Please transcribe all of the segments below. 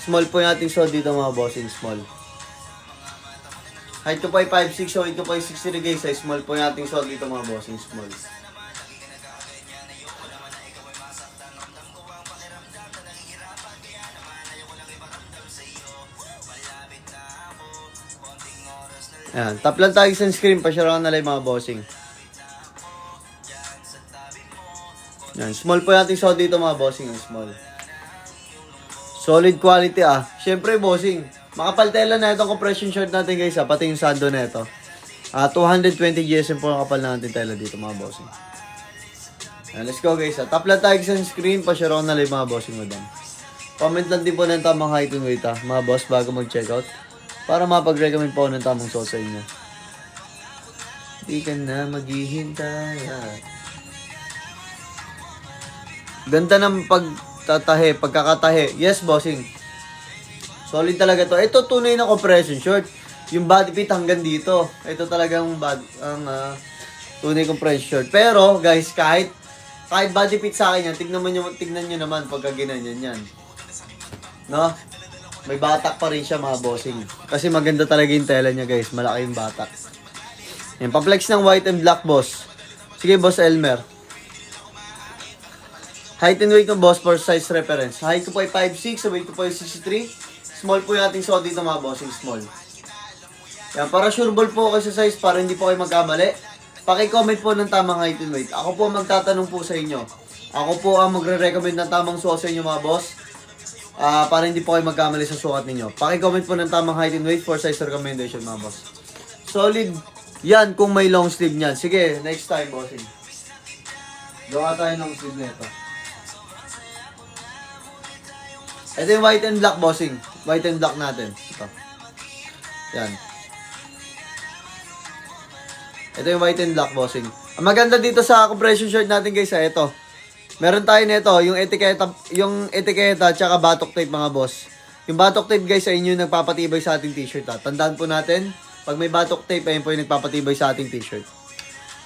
Small po yung ating suot dito mga bossing, small. Height ko po ay 5'6", so ito po ay 63 guys. Ay small po yung ating suot dito mga bossing, small. Ayan, tap lang tayo sa screen, pa-share ako na live mga bossing. Ayan, small po yung ating suot dito mga bossing, small. Solid quality Siyempre bossing, makapal tela na itong compression short natin guys pati yung sando na ito. 220 GSM po ang kapal natin tela dito mga bossing. Ayan, let's go guys Tap lang tayo sa screen, pa-share ako na live mga bossing madam. Comment lang din po ng tamang height and weight mga boss bago mag-checkout. Para mapag-recommend po ng tamang suot sa inyo. Di ka na maghihintay. Ganda ng pagkakatahe. Yes, bossing. Solid talaga to. Ito tunay na compression short. Yung body fit hanggang dito. Ito talagang tunay compression short. Pero, guys, kahit body fit sa akin yan, tignan nyo naman pagka ginanyan yan. No? May batak pa rin siya mga bossing. Kasi maganda talaga yung tela niya guys. Malaki yung batak. Yan, pa-flex ng white and black boss. Sige boss Elmer. Height and weight ng boss for size reference. Height ko po ay 5'6", so weight ko po ay 63. Small po yung ating suot dito mga bossing, small. Yan, para sure ball po kayo sa size, para hindi po kayo magkamali. Paki-comment po ng tamang height and weight. Ako po magtatanong po sa inyo. Ako po ang magre-recommend ng tamang suot sa inyo mga boss. Para hindi po kayo magkamali sa sukat ninyo. Paki-comment po ng tamang height and weight for size recommendation mga boss. Solid yan kung may long sleeve niyan. Sige, next time bossing. Gawa tayo long sleeve nito. Ito yung white and black bossing. White and black natin. Ito. Yan. Ito yung white and black bossing. Ang maganda dito sa compression short natin guys ito. Meron tayo nito, yung etiketa tsaka batok tape mga boss. Yung batok tape guys sa inyo yung nagpapatibay sa ating t-shirt Tandaan po natin, pag may batok tape, ayun po yung nagpapatibay sa ating t-shirt.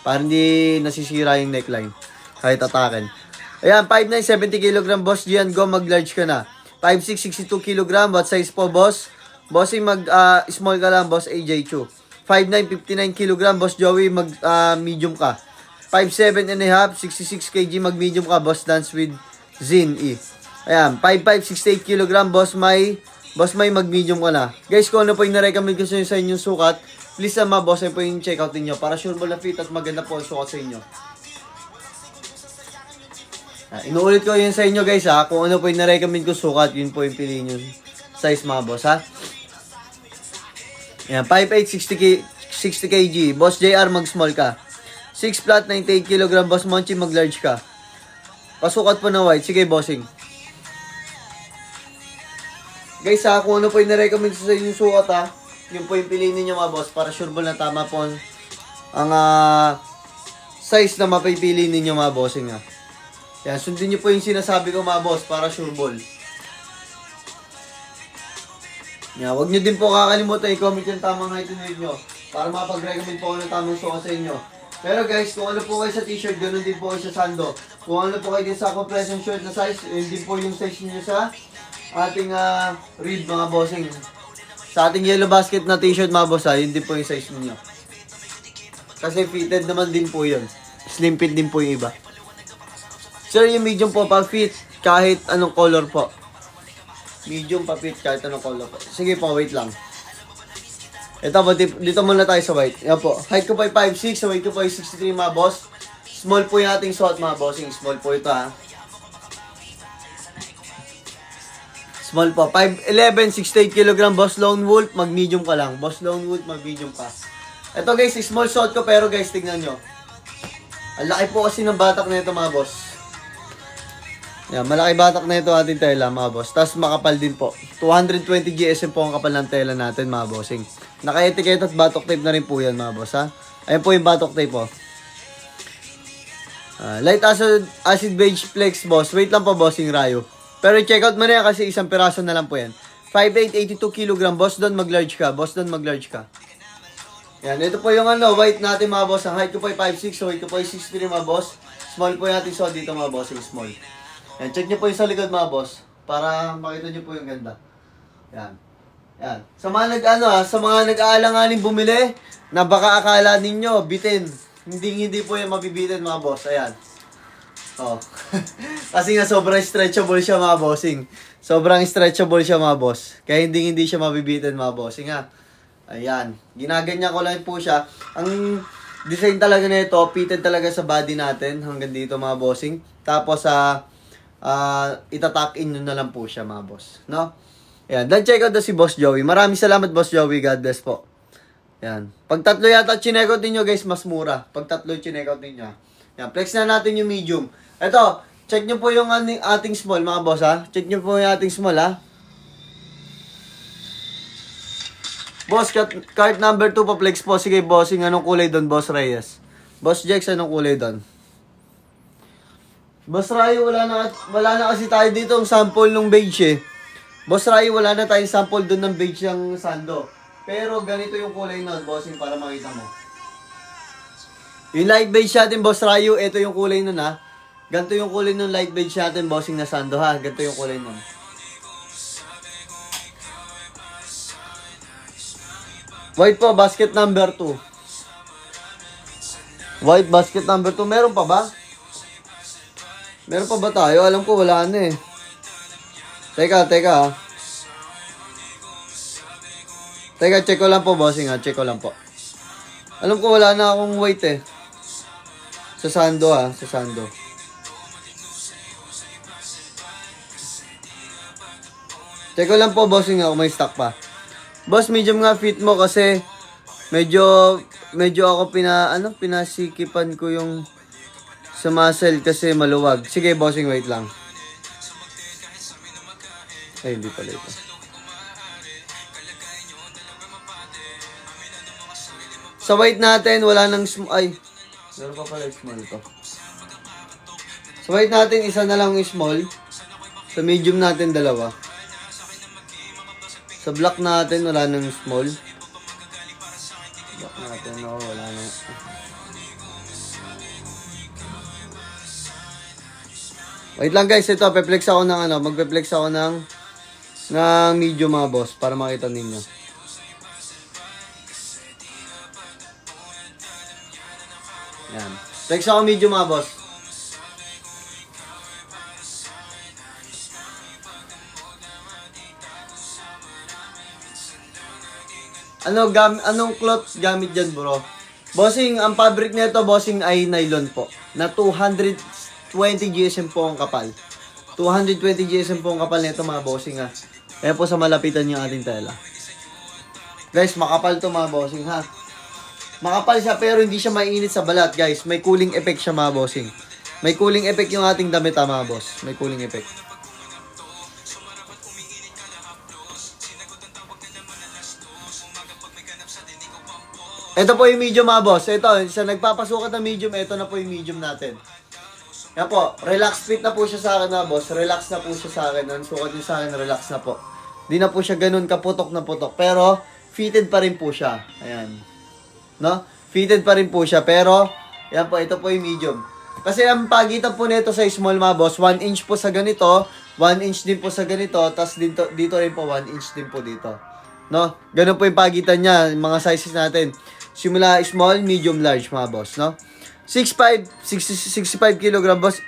Para hindi nasisira yung neckline. Kahit atakin. Ayan, 5'9", 70 kg boss. Gian, go mag-large ka na. 5'6", 62 kg. What size po boss? Bossing mag-small ka lang boss AJ Chu. 5'9", 59 kg boss Joey, mag-medium ka. 5'7 and a half, 66 kg, mag-medium ka, boss dance with Zin E. Ayan, 5'5", 68 kg, boss may mag-medium ka na. Guys, kung ano po yung na-recommend ko sa inyong sukat, please boss, ay po yung check-out ninyo para sure ball na fit at maganda po ang sukat sa inyo. Inuulit ko yun sa inyo guys kung ano po yung na-recommend ko sukat, yun po yung piliin yung size mga boss Ayan, 5'8", 60 kg, boss JR, mag-small ka. 6 flat, 98 kg, boss Monchi, mag-large ka. Pasukat po na white. Sige, bossing. Guys, kung ano po yung na-recommend sa inyong sukat, yun po yung piliin ninyo mga boss para sure ball na tama po ang size na mapipili ninyo mga bossing Yan, sundin nyo po yung sinasabi ko mga boss para sure ball. Yan, huwag nyo din po kakalimutan i-comment yung tamang height and weight nyo para mapag-recommend po ng tamang sukat sa inyo. Pero guys, kung ano po kayo sa t-shirt, ganoon din po kayo sa sando. Kung ano po kayo din sa compression short na size, yun din po yung size niyo sa ating rib mga bossing. Sa ating yellow basket na t-shirt mga boss yun din po yung size niyo. Kasi fitted naman din po yun. Slim fit din po yung iba. Sir, yung medium po pa fit kahit anong color po. Medium pa fit kahit anong color po. Sige po, wait lang. Ito po, dito muna tayo sa white. Yan po. Height ko po ay 5'6", so weight ko po ay 63 mga boss. Small po yung ating suot mga bossing. Small po ito Small po. 5'11", 68 kg, boss Lone Wolf. Mag-medium ka lang. Boss Lone Wolf, mag-medium ka. Ito guys, small suot ko pero guys, tignan nyo. Ang laki po kasi ng batak na ito mga boss. Yan, malaki batak na ito ating tela mga boss. Tapos makapal din po. 220 GSM po ang kapal ng tela natin mga bossing. Naka-etiquette at batok tape na rin po yan mga boss Ayan po yung batok tape po. Light acid beige flex boss. Wait lang po bossing Rayo. Pero check out mo na yan kasi isang piraso na lang po yan. 5'8", 82 kg. Boss doon mag-large ka. Boss doon mag-large ka. Yan, ito po yung white natin mga boss. Ang height ko po ay 5'6", so height ko po ay 6'3" mga boss. Small po yung ating suot dito mga bossing. Small. Yan, check nyo po yung sa likod mga boss. Para makita nyo po yung ganda. Yan. Yan. Sa mga sa mga nag-aalanganin bumili, na baka akala ninyo, bitin. Hindi po yan mabibitin mga boss. Ayan. Oh. Kasi nga sobrang stretchable siya mga bossing. Sobrang stretchable siya mga boss. Kaya hindi siya mabibitin mga bossing ha. Ayan. Ginaganyan ko lang po siya. Ang design talaga nito, fitted talaga sa body natin hanggang dito mga bossing. Tapos itatak in nyo na lang po siya mga boss, no? Ayan, then check out na si Boss Joey. Maraming salamat Boss Joey, God bless po. Ayan, pag tatlo yata chinek out ninyo guys, mas mura. Pag tatlo chinek out ninyo. Ayan, flex na natin yung medium. Ito, check nyo po yung ating small mga boss ha. Check nyo po yung ating small ha. Boss, card number 2 pa flex po. Sige bossing, anong kulay doon Boss Reyes? Boss Jex, anong kulay doon? Boss Ray, wala na kasi tayo dito ang sample ng beige eh. Boss Ray, wala na tayong sample doon ng beige yung sando. Pero ganito yung kulay nun, bossing, para makita mo. Yung light beige natin, Boss Rayo, ito yung kulay nun ha. Ganito yung kulay nun light beige natin, bossing na sando ha. Ganito yung kulay nun. White po, basket number 2. White basket number 2. Meron pa ba? Meron pa ba tayo? Alam ko wala na eh. Teka ha. Teka, check ko lang po bossing ha. Check ko lang po. Alam ko wala na akong white eh. Sa sando ha. Sa sando. Check ko lang po bossing ha kung may stock pa. Boss, medium nga fit mo kasi medyo ako pinasikipan ko yung sa muscle kasi maluwag. Sige, bossing, wait lang. Ay, hindi pala ito. Sa weight natin, wala nang ay, meron pa pala small ito. Sa weight natin, isa na lang small. Sa medium natin, dalawa. Sa black natin, wala nang small. Black natin, wala nang... Wait lang guys, ito, pe-flex ako ng magpe-flex ako ng medium mga boss para makita ninyo. Yan. Flex ako medium mga boss. Anong cloth gamit dyan bro? Bossing, ang fabric nito bossing ay nylon po. Na 220 GSM po ang kapal. 220 GSM po ang kapal nito mga bossing ha. Kaya po sa malapitan yung ating tela. Guys, makapal to mga bossing ha. Makapal siya pero hindi siya mainit sa balat guys. May cooling effect siya mga bossing. May cooling effect yung ating damit ha mga boss. May cooling effect. Ito po yung medium mga boss. Ito, sa nagpapasukat ng medium, ito na po yung medium natin. Yan po, relax fit na po siya sa akin na boss. Relax na po siya sa akin. Ang sukat niyo sa akin, relax na po. Di na po siya ganun kaputok na putok. Pero, fitted pa rin po siya. Ayan. No? Fitted pa rin po siya. Pero, yan po, ito po yung medium. Kasi ang pagitan po nito sa small mga boss, 1 inch po sa ganito, 1 inch din po sa ganito, tapos dito rin po 1 inch din po dito. No? Ganun po yung pagitan niya, mga sizes natin. Simula small, medium, large mga boss, no? 65 kg, boss.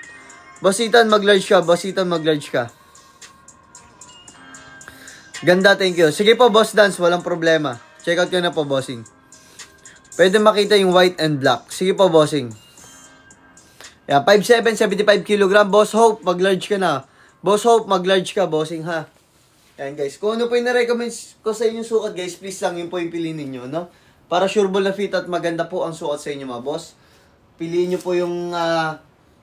Bossitan, mag-large ka. Bossitan, mag-large ka. Ganda, thank you. Sige po, Boss Dance, walang problema. Check out ko na po, bossing. Pwede makita yung white and black. Sige po, bossing. Yan, 5'7", 75 kg. Boss Hope, mag-large ka na. Boss Hope, mag-large ka, bossing, ha? Yan, guys. Kung ano po yung na-recommend ko sa inyong sukat, guys, please lang yun po yung piliin ninyo, no? Para sureball na fit at maganda po ang sukat sa inyo, mga boss. Piliin nyo po yung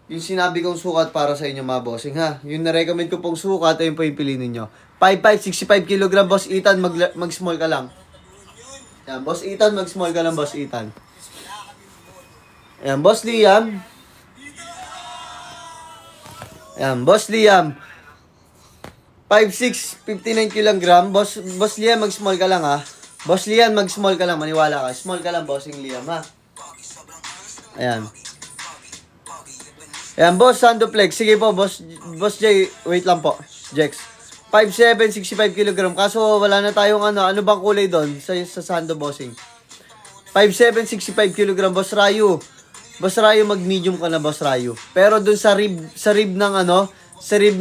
sinabi kong sukat para sa inyo, mga bossing, ha? Yung na-recommend ko pong sukat, ayun po yung piliin ninyo. 5'5", 65 kg, Boss Ethan, mag-small ka lang. Yan, Boss Ethan, mag-small ka lang, Boss Ethan. Yan, Boss Liam. Yan, Boss Liam. 5'6", 59 kg. Boss Liam, mag-small ka lang, ha? Boss Liam, mag-small ka lang, maniwala ka. Small ka lang, Bossing Liam, ha? Ayan. Ayan, Boss Sandoplex. Sige po, Boss J, wait lang po. Jex. 5'7", 65 kg. Kaso wala na tayong ano bang kulay doon sa Sando, bossing? 5'7", 65 kg, Boss Rayo. Boss Rayo, mag-medium ka na, Boss Rayo. Pero doon sa rib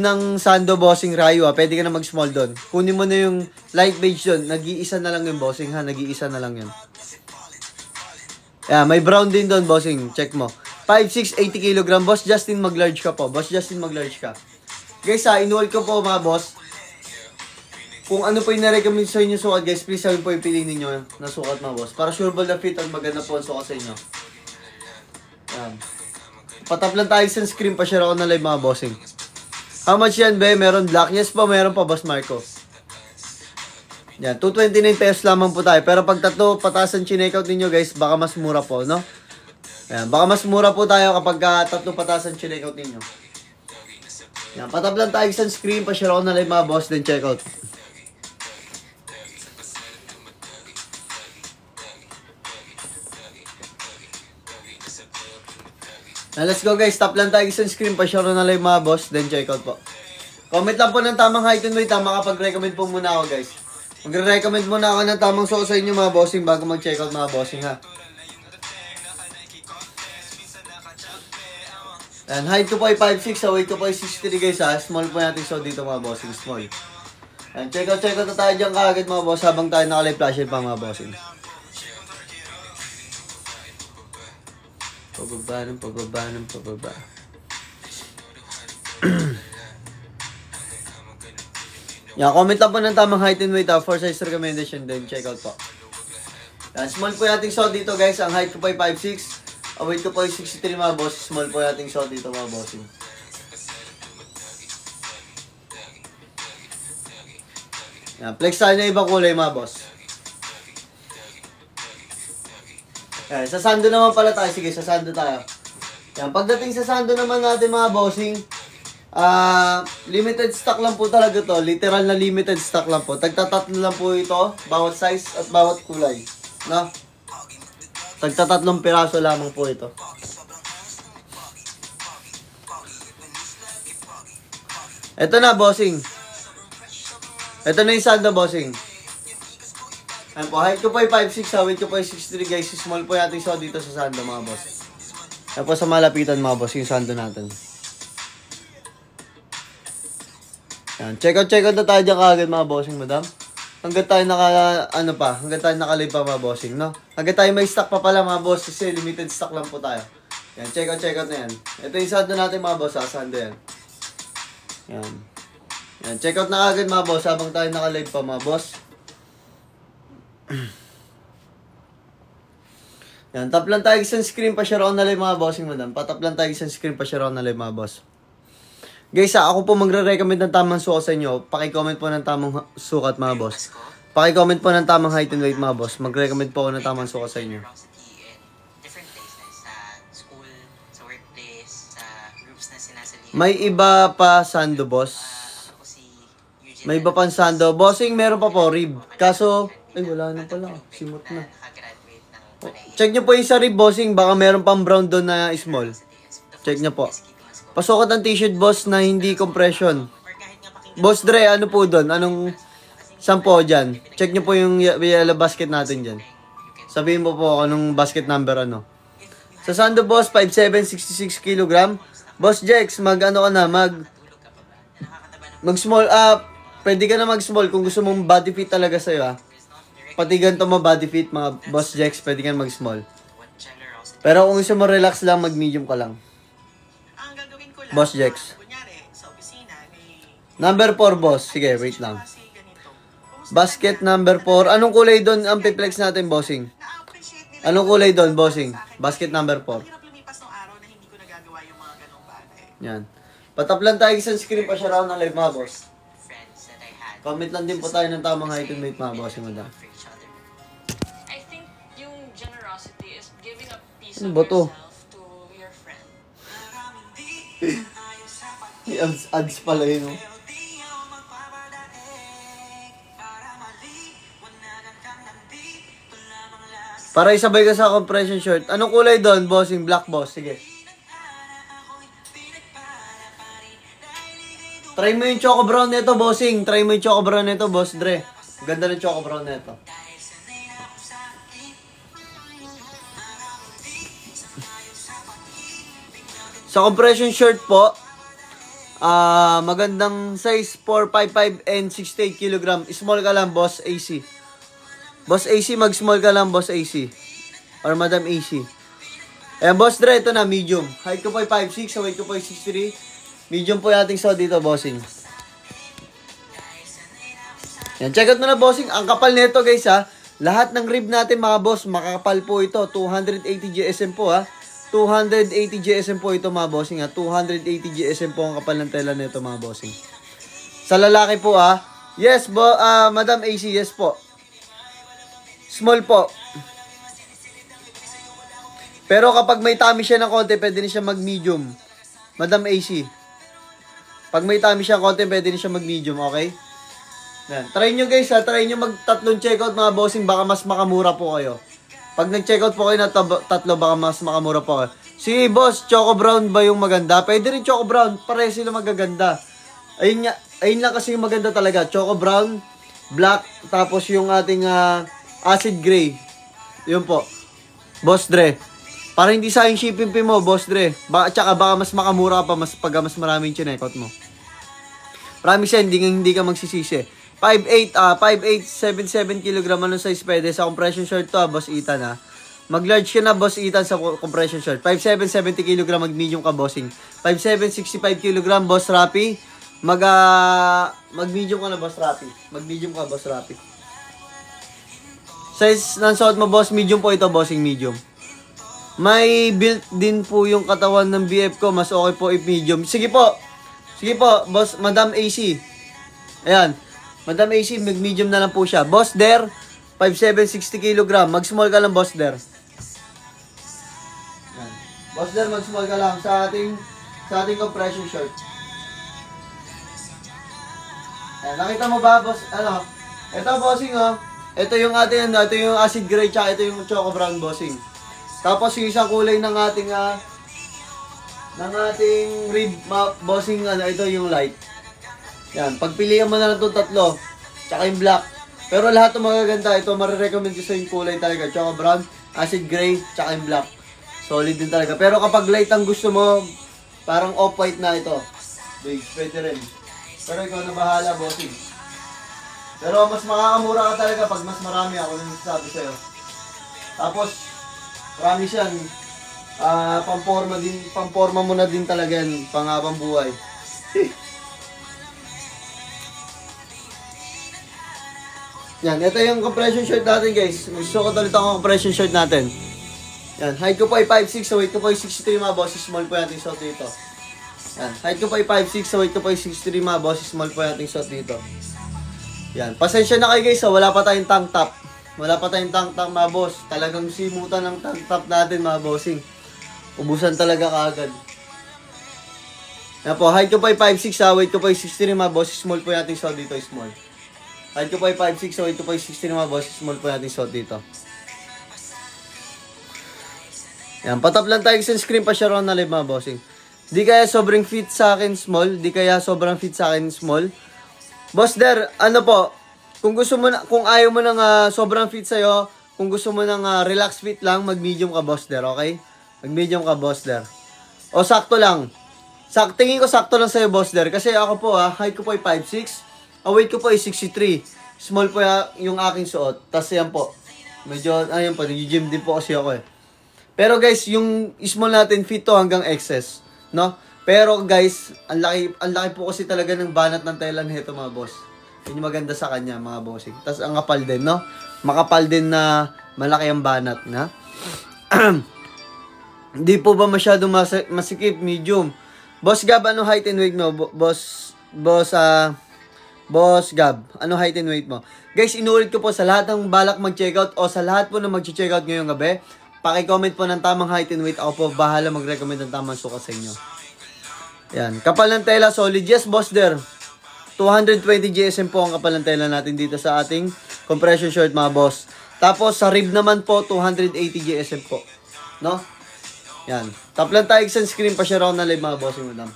ng Sando, bossing Rayo, pwede ka na mag-small doon. Kunin mo na yung light beige doon. Nag-iisa na lang yung bossing, ha. Nag-iisa na lang yun. Yeah, may brown din doon, bossing. Check mo. 5'6", 80 kg. Boss Justin, mag-large ka po. Boss Justin, mag-large ka. Guys, in-wall ko po, mga boss. Kung ano po yung na-recommend sa inyo sukat, guys, please sabihin po yung piliin ninyo na sukat, mga boss. Para sure ball na fit at maganda po ang sukat sa inyo. Yan. Patap lang tayo sa screen, pa-share ako na live, mga bossing. How much yan, be? Meron black? Yes po, meron pa, Boss Marco. Yan, 229 pesos lamang po tayo. Pero pag tatlo patasan chinekout ninyo, guys, baka mas mura po, no? Yan, baka mas mura po tayo kapag tatlo patasan chinekout ninyo. Yan, patap lang tayo sa screen, pa-share ako na live, mga boss, then checkout. Now, let's go, guys. Tap lang tayo sa screen. Pa-share na live, mga boss. Then, check out po. Comment lang po ng tamang height and weight. Makapag-recommend po muna ako, guys. Magre-recommend muna ako ng tamang suot sa inyo, mga bossing, bago mag-check out, mga bossing, ha. And height ko po ay 5'6", sa weight ko po ay 63, guys, ha. Small po natin suot dito, mga bossing. Small. And check out na tayo dyan kaagad, mga boss, habang tayo naka-live flash pa, mga bossing. Pababa. Yan, comment lang po ng tamang height and weight, for size recommendation, then check out po. Yan, small po nating suot dito, guys. Ang height ko po ay 5'6", ang weight ko po ay 63, mga boss. Small po nating suot dito, mga bossing. Yan, flex tayo na ibang kulay, mga boss. Yan, sa Sando naman pala tayo. Sige, sa Sando tayo. Yan, pagdating sa Sando naman natin, mga bossing, limited stock lang po talaga to. Literal na limited stock lang po. Tagtatatlo lang po ito, bawat size at bawat kulay. No? Tagtatatlong piraso lamang po ito. Ito na, bossing. Ito na yung Sando, bossing. Ayan po, height ko po ay 5'6", weight ko po ay 63, guys. Small po natin so dito sa Sando, mga boss. Ayan po sa malapitan, mga boss, yung Sando natin. Ayan, check out na tayo dyan kaagad, mga bossing, madam. Hanggang tayo hanggang tayo nakalive pa, mga bossing, no? Hanggang tayo may stock pa pala, mga boss, kasi limited stock lang po tayo. Ayan, check out na yan. Ito yung Sando natin, mga boss, Sando yan. Ayan. Ayan, check out na kaagad, mga boss, habang tayo nakalive pa, mga boss. Yan, tap lang tayo sa screen, pa-share on na live, mga bossing, madam. Patap lang tayo sa screen, pa-share on na live, mga boss. Guys, ako po magre-recommend ng tamang sukat sa inyo. Paki-comment po ng tamang sukat, mga boss. Paki-comment po ng tamang height and weight, mga boss. Mag-recommend po ako ng tamang sukat sa inyo. May iba pa Sando, boss. May iba pa Sando. Bossing, meron pa po, rib. Kaso, ay, wala na pala. Simot na. Check nyo po yung sa rib, bossing. Baka meron pang brown doon na small. Check nyo po. Pasukot ng t-shirt, boss, na hindi compression. Boss Dre, ano po doon? Anong sampo dyan? Check nyo po yung yellow basket natin dyan. Sabihin mo po anong basket number ano. Sa Sando, boss, 5'7", 66 kg. Boss Jex, mag small up. Pwede ka na mag-small kung gusto mong body fit talaga sa'yo, ha. Pati ganito mo body fit, mga Boss Jex, pwede ka mag-small. Pero kung gusto mo relax lang, mag-medium ka lang. Boss Jex. Number 4, boss. Sige, wait lang. Basket number 4. Anong kulay doon ang piplex natin, bossing? Anong kulay doon, bossing? Basket number 4. Yan. Patap lang tayo sa screen pa siya raw ng live, mga boss. Comment lang din po tayo ng tamang height and weight, mga bossing, madam. Ano ba to? Ads pala yun, no? Para isabay ka sa compression short. Anong kulay doon, bossing? Black, boss. Sige. Try mo yung Choco Brown nito, bossing. Try mo yung Choco Brown nito, Boss Dre. Ganda ng Choco Brown nito. Sa compression shirt po, magandang size 455 and 68 kg. Small ka lang, Boss AC. Boss AC, mag-small ka lang, Boss AC. Or Madam AC. Ayan, Boss Dre, ito na, medium. Height ko po ay 5'6", weight ko po ay 6'3". Medium po yung ating suot dito, bossing. Yan, check out mo na, bossing. Ang kapal nito, guys, ha. Lahat ng rib natin, mga boss, makakapal po ito. 280 GSM po, ha. 280 GSM po ito, mga bossing, ha. 280 GSM po ang kapal ng tela nito, mga bossing. Sa lalaki po, ha. Yes, Madam AC, yes po. Small po. Pero kapag may tummy siya ng konti, pwede na siya mag-medium. Madam AC. Pag may tummy siya ng konti, pwede na siya mag-medium, okay? Yan. Try nyo, guys, ha. Try nyo mag-tatlong checkout, mga bossing. Baka mas makamura po kayo. Pag nag-checkout po kayo na tatlo, baka mas makamura po kayo. Si Boss, Choco Brown ba yung maganda? Pwede rin Choco Brown. Pare sila magaganda. Ayun lang kasi yung maganda talaga. Choco Brown, black, tapos yung ating acid gray. Yun po. Boss Dre. Para hindi sayang shipping fee mo, Boss Dre. Tsaka baka mas makamura pa pag mas maraming chinekot mo. Promise yan, hindi ka magsisisi. 5'8", 77 kg, anong size pwede? Sa compression shirt to, Boss Ethan, ha. Mag-large ka na, Boss Ethan, sa compression shirt. 5'7", 70 kg, mag-medium ka, bossing. 5'7", 65 kg, Boss Rapi. Mag-medium ka na, Boss Rapi. Mag-medium ka, Boss Rapi. Size ng suot mo, boss, medium po ito, bossing, medium. May built din po yung katawan ng BF ko. Mas okay po if medium. Sige po. Sige po, Boss, Madam AC. Ayan. Madam AC, mag-medium na lang po siya. Boss Der, 5'7", 60 kg. Mag-small ka lang, Boss Der. Ayan. Boss Der, mag-small ka lang sa ating compression shirt. Ayan. Nakita mo ba, Boss? Ano? Ito, bossing, oh. Ito yung ating, ito yung acid gray, tsaka ito yung Choco Brown, bossing. Tapos yung isang kulay ng ating rib bossing, ito yung light. Yan, pagpilian mo na lang itong tatlo, tsaka yung black. Pero lahat ng magaganda, ito marirecommend ko sa yung kulay talaga. Choco Brown, acid gray, tsaka yung black. Solid din talaga. Pero kapag light ang gusto mo, parang off-white na ito. Beige, pwede rin. Pero ikaw na bahala, bossing. Pero mas makakamura ka talaga pag mas marami, ako nang sabi sa'yo. Tapos, promise yan, pamporma mo na din talaga yan, panghabang buhay. Yan, ito yung compression shirt natin, guys. Magsusukot ulit ako compression shirt natin. Yan, height ko po ay 5'6", so weight ko po ay 63, mga boss. Small po yung ating suot dito. Yan, height ko po ay 5'6", so weight ko po ay 63, mga boss. Small po yung ating suot dito. Yan, pasensya na kayo, guys, wala pa tayong tank top. Wala pa tayong tank top, mga boss. Talagang simutan ng tank top natin, mga bossing. Ubusan talaga kaagad. Yan po, height ko po ay 5'6", weight ko po ay 63, mga boss. Small po yung ating suot dito, small. Height ko po ay 5'6", so weight ko po ay 60 mga boss. Small po natin suot dito. Yan, patap lang tayo sa screen pa siya ron na live, mga bossing. Di kaya sobrang fit sa akin small, di kaya sobrang fit sa akin small. Boss Der, ano po, kung gusto mo na, kung ayaw mo nang sobrang fit sa'yo, kung gusto mo nang relax fit lang, mag-medium ka, Boss Der, okay? Mag-medium ka, Boss Der. O sakto lang. Tingin ko sakto lang sa'yo, Boss Der. Kasi ako po, height ko po ay 5'6", weight ko po ay 63. Small po yung aking suot. Tapos yan po. Medyo, ayun po, nag-gym din po kasi ako eh. Pero guys, yung small natin fit to hanggang excess, no? Pero guys, ang laki po kasi talaga ng banat ng tela nito, mga boss. Yun yung maganda sa kanya, mga bossing. Tapos ang kapal din, no? Makapal din na malaki ang banat, na? Hindi po ba masyadong masikip, medium? Boss Gab, ano height and weight mo? Boss Gab, ano height and weight mo? Guys, inuulit ko po sa lahat ng balak mag-checkout o sa lahat po na mag-checkout ngayong gabi, paki-comment po ng tamang height and weight. Ako po bahala mag-recommend ng tamang sukat sa inyo. Yan, kapal ng tela, solid. Yes, Boss Der. 220 GSM po ang kapal ng tela natin dito sa ating compression shirt, mga boss. Tapos sa rib naman po, 280 GSM po. No? Yan. Tap lang tayo sa screen pa share ako na live, mga bossing, madam.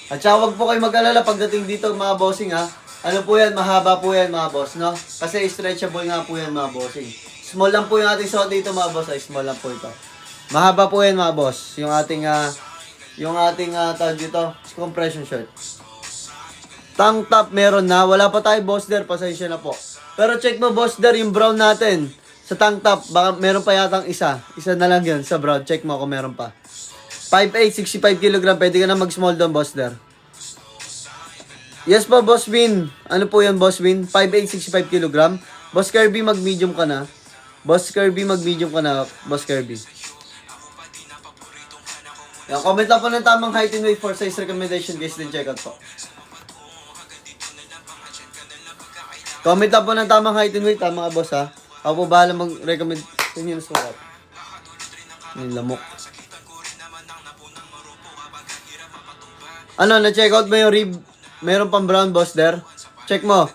At saka huwag po kayo mag-alala pagdating dito mga bossing ha. Ano po yan, mahaba po yan mga boss, no? Kasi stretchable nga po yan mga bossing. Small lang po yung ating suot dito mga boss, ay small lang po ito. Mahaba po yan mga boss, yung ating tawag dito, compression shirt. Tank top meron na, wala pa tayo boss der, pasensya na po. Pero check mo boss der, yung brown natin sa tank top, baka meron pa yatang isa na lang yun sa brown, check mo kung meron pa. 5'8", 65 kg, pwede ka na mag-small doon, boss der. Yes po, Boss Win. Ano po yan, Boss Win? 5'8", 65 kg. Boss Kirby, mag-medium ka na. Boss Kirby, mag-medium ka na, Boss Kirby. Yan, comment lang po ng tamang height and weight for size recommendation, guys, din check out po. Comment lang po ng tamang height and weight, mga boss, ha. Ako po bahala mag-recommend sa inyo na sukat. Yung lamok. Ano, na-check out mo yung rib? Meron pang brown, boss der? Check mo.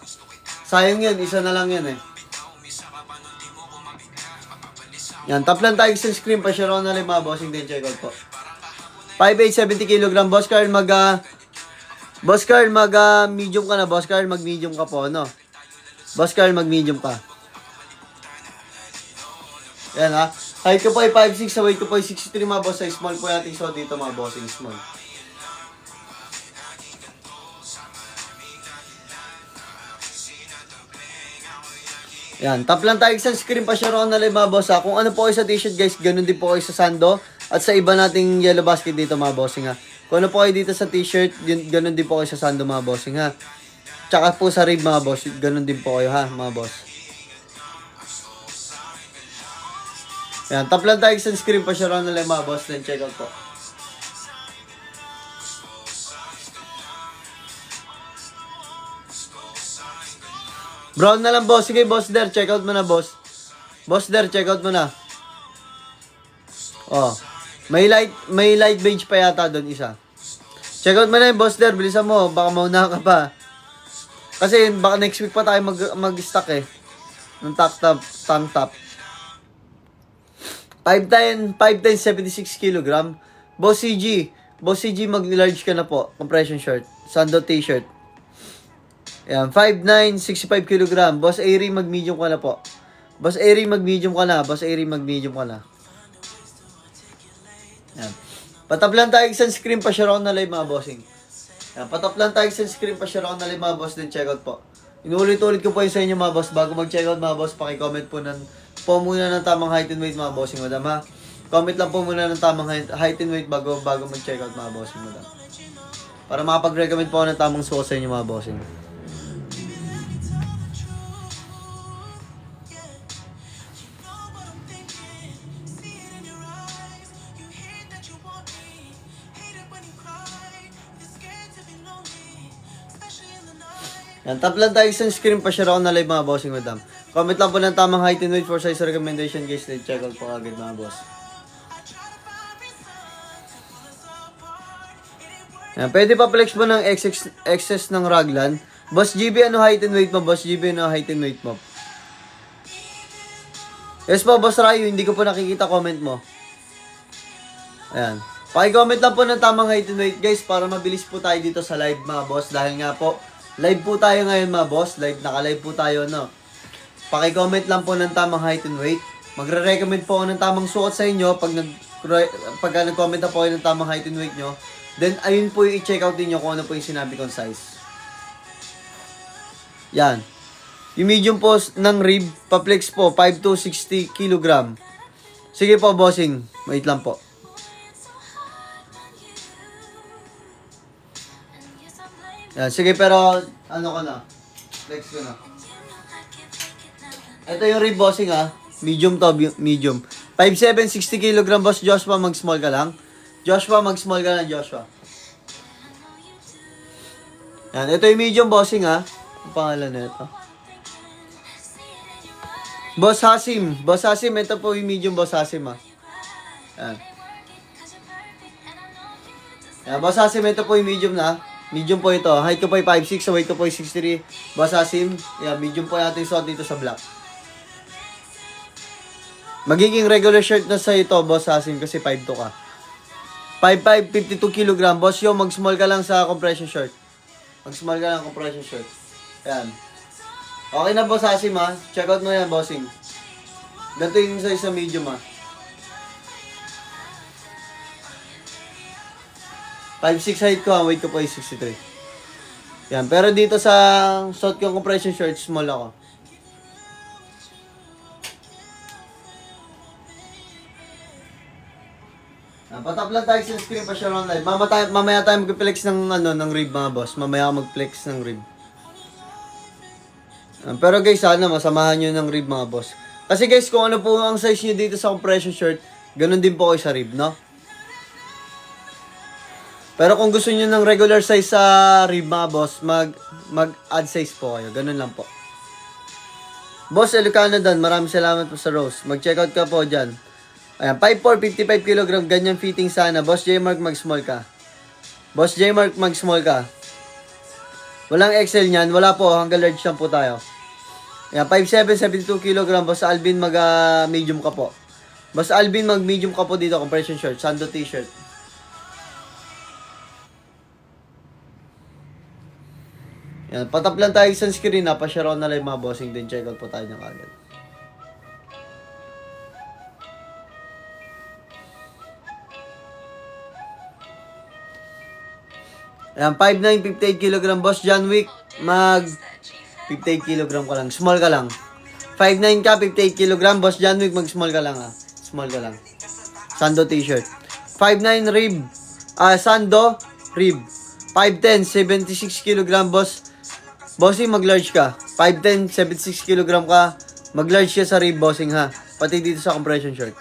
Sayang yun, isa na lang yan eh. Yan, top lang tayo sa screen pa, share na lang mga bossing din, check out po. 5'8", 70 kg, Boss Carl, medium ka na, Boss Carl, mag-medium ka po, no? Boss Carl, mag-medium ka. Yan ha. Height ko po ay 5'6", sa weight ko po ay 63 mga boss, ay small po natin so dito mga bossing, small. Yan, tap lang tayo sa screen pa share na lang mga boss ha. Kung ano po kayo sa t-shirt guys, ganun din po kayo sa sando. At sa iba nating yellow basket dito mga bossing ha. Kung ano po kayo dito sa t-shirt, ganun din po kayo sa sando mga bossing ha. Tsaka po sa rib mga boss, ganun din po kayo ha mga boss. Yan, tap lang tayo sa screen pa share na lang mga boss. Then check out po. Brown na lang boss. Sige boss der, check out mo na boss. Boss der, check out mo na. Oh. May light beige pa yata doon isa. Check out mo na yung boss der, bilisan mo, baka mauna ka pa. Kasi baka next week pa tayo mag-stock eh. Ng tank top. 5'10", 76 kg. Boss CG, mag-large ka na po. Compression shirt, sando t-shirt. Ayan, 5'9", 65 kg. Boss Airy, mag-medium ka na po. Boss Airy, mag-medium ka na. Ayan. Patap lang tayo sa screen pa share na live mga bossing. Ayan, patap lang tayo sa screen pa share na live mga boss. Then check out po. Inulit-ulit ko po yun sa inyo mga boss. Bago mag-check out mga boss, paki-comment po muna ng tamang height and weight mga bossing madam ha. Comment lang po muna ng tamang height and weight bago mag-check out mga bossing madam. Para makapag-recommend po ako ng tamang suot sa inyo mga bossing. Yan, tap lang tayo sa screen pa share na live mga bossing madam. Comment lang po ng tamang height and weight for size recommendation guys. Then check out po agad mga boss. Yan, pwede pa flex mo ng excess ng raglan. Boss GB, ano height and weight mo? Boss GB, ano height and weight mo? Yes po, Boss Rayo, hindi ko po nakikita comment mo. Ayan. Paki-comment lang po ng tamang height and weight guys para mabilis po tayo dito sa live mga boss. Dahil nga po, live po tayo ngayon mga boss. Naka-live po tayo, no? Paki-comment lang po ng tamang height and weight. Magre-recommend po ako ng tamang suot sa inyo pag nag-comment na po kayo ng tamang height and weight nyo. Then, ayun po yung i-check out niyo kung ano po yung sinabi kong size. Yan. Yung medium po ng rib, pa-flex po, 5'2", 60 kg. Sige po, bossing. Wait lang po. Yan, sige pero, ano ka na? Flex ko na. Ito yung rib bossing ha. Medium to, medium. 5'7", 60 kg, boss Joshua, mag-small ka lang. Mag-small ka lang, Joshua. Yan, ito yung medium bossing ha. Ang pangalan na ito. Boss Hasim, ito po yung medium Boss Hasim ha. Yan. Yan, Boss Hasim, ito po yung medium na. Medium po ito. Height ko po ay 5'6", so weight ko po ay 63. Boss Hasim, yan, medium po natin suot dito sa black. Magiging regular shirt na sa ito, Boss Hasim, kasi 5'2" ka. 5'5", 52 kg. Boss, yo, mag-small ka lang sa compression short. Mag-small ka lang compression short. Yan. Okay na, boss Asim, ha? Check out mo yan, bossing. Ganito yung size sa medium, ha? 5'6" height ko, weight ko po ay 63. Yan, pero dito sa suot ko compression short, small ako. Patap lang tayo sa screen pa siya online. Mamaya tayo mag-flex ng, ng rib, mga boss. Mamaya ako mag-flex ng rib. Pero guys, sana masamahan nyo ng rib, mga boss. Kasi guys, kung ano po ang size nyo dito sa compression shirt, ganun din po kayo sa rib, no? Pero kung gusto nyo ng regular size sa rib, mga boss, mag-add size po kayo. Ganun lang po. Boss Elucano Dan, maraming salamat po sa Rose. Mag-check out ka po dyan. Ayan, 5'4", 55 kg, ganyan fitting sana. Boss J Mark, mag-small ka. Boss J Mark, mag-small ka. Walang XL niyan, wala po, hanggang large lang po tayo. Ayan, 5'7", 72 kg, Boss Alvin, mag-medium ka po. Boss Alvin, mag-medium ka po dito, compression shirt, sando t-shirt. Ayan, patap lang tayo sa screen, pa-share na live mga bossing din, check out po tayo ng agad. Ayan, 5'9", 58 kg, Boss John Wick, mag 58 kg ka lang, small ka lang. 5'9" ka, 58 kg, Boss John Wick, mag small ka lang, ha. Small ka lang. Sando t-shirt. 5'9" rib, sando, rib. 5'10", 76 kg, Bossing, mag large ka. 5'10", 76 kg ka, mag large ka sa rib, bossing, ha. Pati dito sa compression shirt.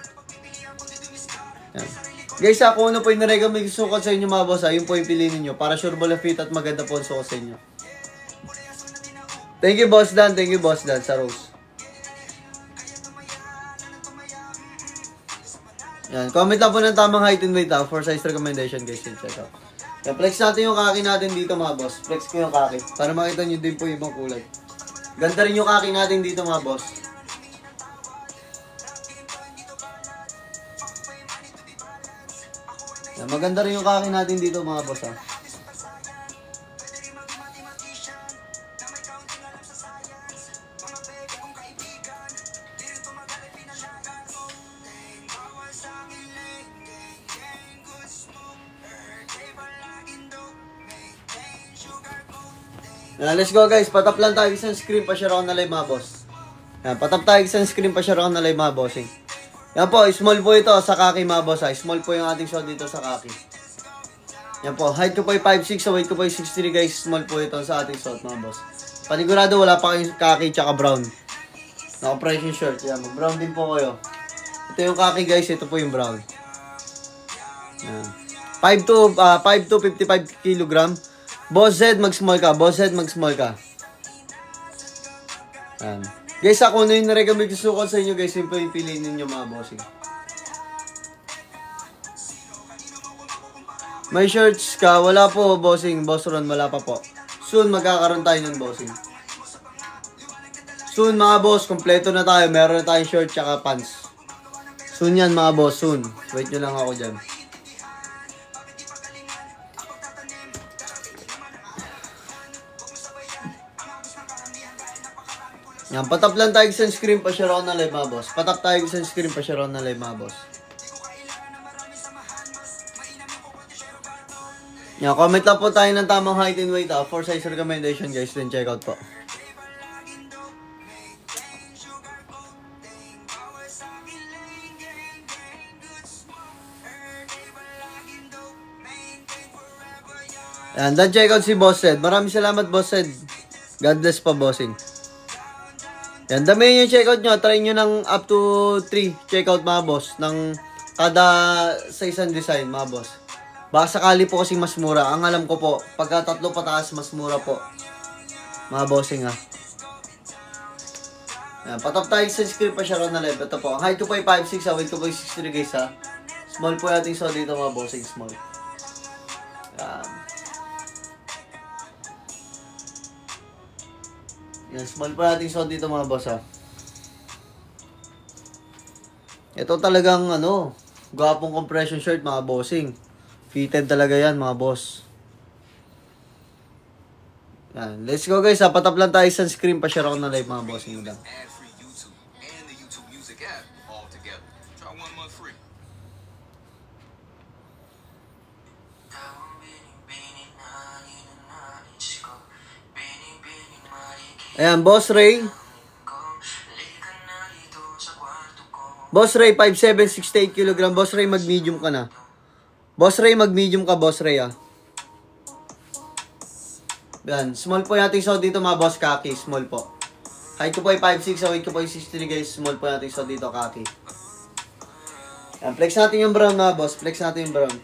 Ayan. Guys, kung ano po yung narecommend sukat sa inyo mga boss, yun po yung piliin niyo para sure ball fit at maganda po ang sukat sa inyo. Thank you, Boss Dan. Thank you, Boss Dan, sa Rose. Yan, comment lang po ng tamang height and weight for size recommendation, guys. Check out. Yan, flex natin yung kaki natin dito mga boss. Flex ko yung kaki para makita nyo din po yung ibang kulay. Ganda rin yung kaki natin dito mga boss. Yan, maganda rin yung kaki natin dito mga boss, ha. Yan, let's go guys. Patap lang tayo isang screen pa share ako na live mga boss. Yan, patap tayo isang screen pa share ako na live mga bossing. Yan po, small po ito sa kaki mga boss, ha. Small po yung ating shot dito sa kaki. Yan po, height ko po ay 5'6", so weight ko po ay 63 guys. Small po ito sa ating shot mga boss. Panigurado wala pa kayong kaki tsaka brown. Na compression shirt. Yan, mag-brown din po kayo. Ito yung kaki guys, ito po yung brown. Yan. 5'2", 55 kg. Boss Z, mag-small ka. Boss Z, mag-small ka. Yan. Guys, ako na yung narecommend yung sukat sa inyo guys. Simple yung piliin ninyo mga bossing. May shirts ka? Wala po, bossing. Boss Ron, wala pa po. Soon, magkakaroon tayo ng bossing. Soon, mga boss. Kompleto na tayo. Meron na tayong shirt tsaka pants. Soon yan, mga boss. Soon. Wait nyo lang ako dyan. Yan, patap lang tayo sa screen pa share ako na live mga boss. Patap tayo sa screen pa share ako na live mga boss. Yan, comment lang po tayo ng tamang height and weight for size recommendation guys. Then check out po. Yan, then check out si Boss Ed. Maraming salamat Boss Ed. God bless pa bossing. Yan, dami yung checkout nyo. Try nyo ng up to 3 checkout mga boss. Ng kada sa isang design mga boss. Baka sakali po kasi mas mura. Ang alam ko po, pagka 3 pataas mas mura po. Mga bossing ha. Yan, patap tayo sa screen pa siya na live. Ito po. Ang height ko po ay 5'6", weight ko po ay 63 guys ha. Small po natin so dito mga bossing. Small. Yan. Yan, small pa natin so dito mga boss ha. Ito talagang gwapong compression shirt mga bossing. Fitted talaga yan, mga boss. Yan. Let's go guys, ha. Patap lang tayo sunscreen. Pa-share ako ng live, mga bossing. Ayan, Boss Ray. Boss Ray, 5'7", 68 kg. Boss Ray, mag-medium ka na. Boss Ray, mag-medium ka, Boss Ray, ah. Yan, small po natin so dito, mga boss, kaki. Small po. Height ko po ay 5'6", weight ko po ay 63, guys. Small po natin so dito, kaki. Yan, flex natin yung brown, mga boss. Flex natin yung brown.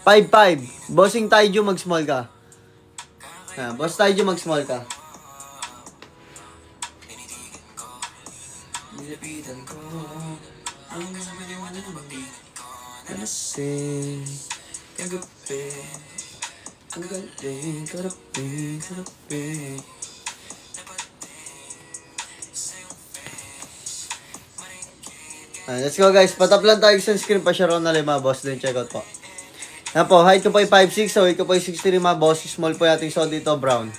5'5". Bossing Taiju, mag-small ka. Yan, boss Taiju, mag-small ka. Kasi kagabi ang galing karabi. Let's go guys, patap lang tayo sa screen. Pa-share na lang, mga boss, then check out po. Yan po, height ko po ay 5'6", so weight ko po ay 63, mga boss. Small po yung ating suot dito, brown.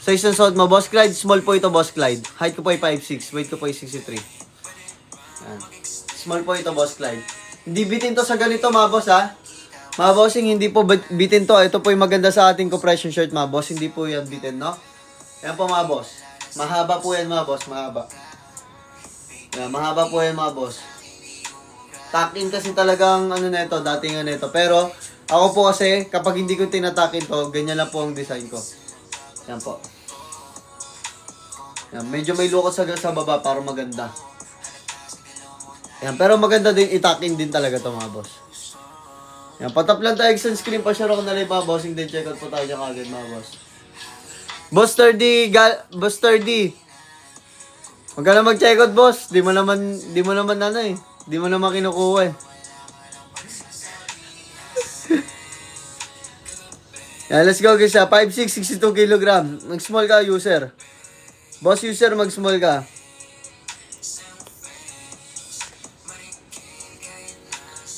Size ng suot mo, Boss Clyde, small po ito, Boss Clyde. Height ko po ay 5'6", weight ko po ay 63. Yan. Small po ito, Boss Clyde. Hindi bitin to sa ganito, mga boss, ha. Mga bossing, hindi po bitin to. Ito po yung maganda sa ating compression shirt, mga boss. Hindi po yan bitin, no? Yan po, mga boss. Mahaba po yan, mga boss. Mahaba. Yan, mahaba po yan, mga boss. Takin kasi talagang ano neto, dating neto. Pero, ako po kasi, kapag hindi ko tinatakin to, ganyan lang po ang design ko. Yan po. Yan, medyo may lukot sa baba para maganda. Yan, pero maganda din, itakin din talaga to, mga boss. Yan, patap lang tayo sunscreen. Pa-share ako na lang, mga bossing. Then check out po tayo dyan agad, mga boss. Boss 30, Boss 30. Huwag ka na mag-check out, boss. Di mo naman ano eh. Di mo naman kinukuha eh. Yan, let's go guys, 5'6", 62 kg. Mag-small ka, user. Boss user, mag-small ka.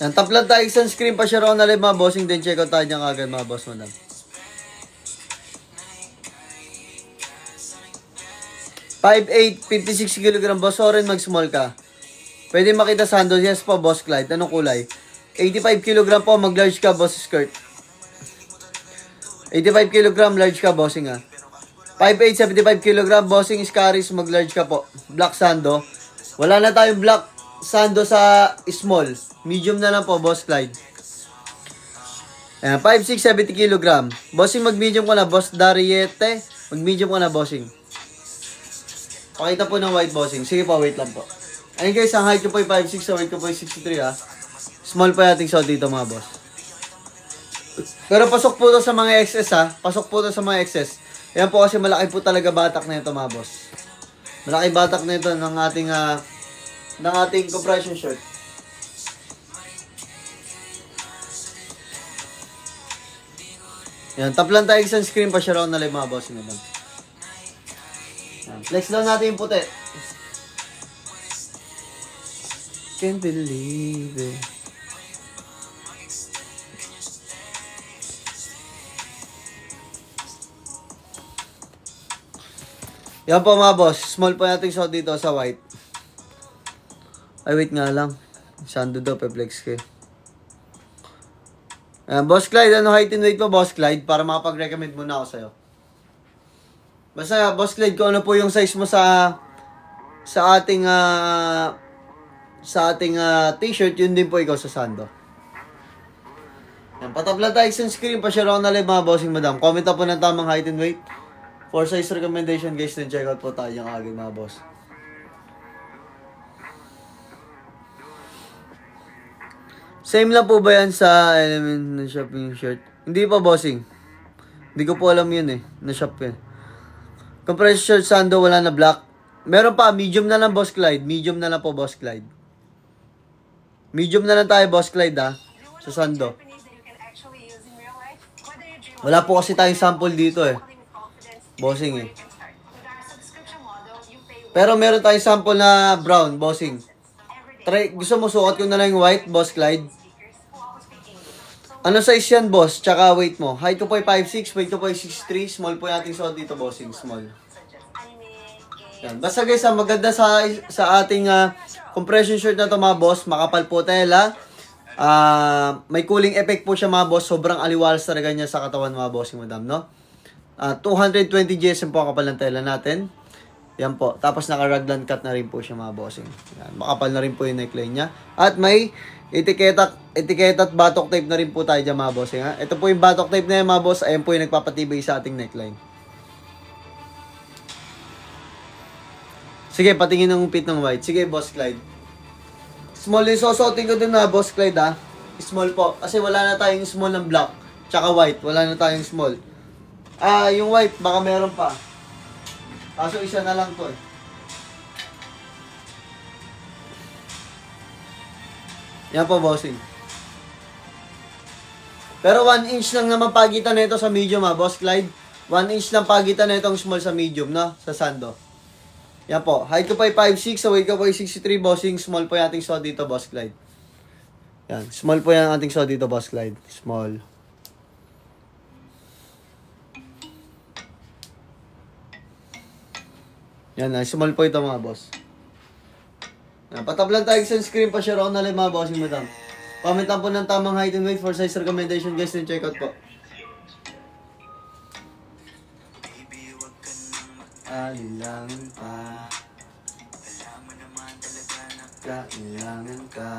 Yan, tap lang tayo sunscreen. Pa-share ako na lang, mga bossing. Then check out tayo dyan agad, mga boss, madam. (5'8", 56 kg. Boss Oren, mag-small ka. Pwede makita sando. Yes po, Boss Clyde. Anong kulay? 85 kg po. Mag-large ka, boss skirt. 85 kg, large ka, bossing, ha. 5'8", 75 kg. Bossing Scaris, mag-large ka po. Black sando. Wala na tayong black sando sa small. Medium na lang po, Boss Clyde. Ayan, 5'6", 70 kg. Bossing, mag-medium ka na, Boss Dariete. Mag-medium ka na, bossing. Pakita po ng white, bossing. Sige po, wait lang po. Ayun guys, ang height ko po ay 5'6", so weight ko po ay 63, ha. Small po yung ating suot dito, mga boss. Pero pasok po to sa mga XS, ha. Pasok po to sa mga XS. Ayan po kasi malaki po talaga batak na ito, mga boss. Malaki batak na ito ng ating compression shirt. Yan, tap lang tayo sa screen. Pa-share ako na lang, mga boss. Yan, flex lang natin yung puti. Can't believe it. Yan po, mga boss. Small po natin suot dito sa white. Ay, wait nga lang. Sando daw, pe-flex ko. Boss Clyde, ano height and weight po, Boss Clyde? Para makapag-recommend muna ako sa'yo. Basta, Boss Clyde, kung ano po yung size mo sa ating t-shirt, yun din po ikaw sa sando. Yan, patap lang tayo sa screen. Pa-share ako na lang, mga bossing, madam. Comment po ng tamang height and weight. For size recommendation, guys, then check out po tayo yung agad, mga boss. Same lang po ba yan sa element ng shopping shirt? Hindi pa, bossing. Hindi ko po alam yun eh. Na-shop yun. Compression shirt, sando, wala na black. Meron pa, medium na lang, Boss Clyde. Medium na lang po, Boss Clyde. Medium na lang tayo, Boss Clyde, ha. Sa sando. Wala po kasi tayong sample dito eh. Bossing eh. Pero meron tayong sample na brown, bossing. gusto mo sukat ko na lang yung white, Boss Clyde? Ano size yan, boss? Tsaka weight mo. Height ko po ay 5'6", weight ko po ay 6'3". Small po yung ating suot dito, bossing. Small. Yan. Basta guys, maganda sa ating compression shirt na to mga boss. Makapal po tela. May cooling effect po siya mga boss. Sobrang aliwalas talaga niya sa katawan mga bossing, madam, no? 220 GSM po ang kapal ng tela natin. Yan po. Tapos naka-raglan cut na rin po siya mga bossing. Yan. Makapal na rin po yung neckline niya. At may etiketa at batok tape na rin po tayo dyan mga bossing. Ha? Ito po yung batok tape na yan mga boss. Ayan po yung nagpapatibay sa ating neckline. Sige, patingin ng fit ng white. Sige, Boss Clyde. Small yung susuotin ko dun na, Boss Clyde, ha? Small po. Kasi wala na tayong small ng black. Tsaka white. Wala na tayong small. Yung white, baka meron pa. Kaso isa na lang to, eh. Yan po, bossing. Pero 1 inch lang naman pagitan na ito sa medium, ha, Boss Clyde. 1 inch lang pagitan na itong small sa medium, no? Sa sando. Yan po. Height ko pa ay 5'6", so weight ko pa ay 63, bossing. Small po yung ating suot dito, Boss Clyde. Yan. Small po yung ating suot dito, Boss Clyde. Small. Yan, small po ito mga boss. Yan, patablan tayo sa screen pa share ako na lang mga bossing, madam. Comment lang po ng tamang height and weight for size recommendation, guys, and check out po. Kailangan pa. Kailangan ka.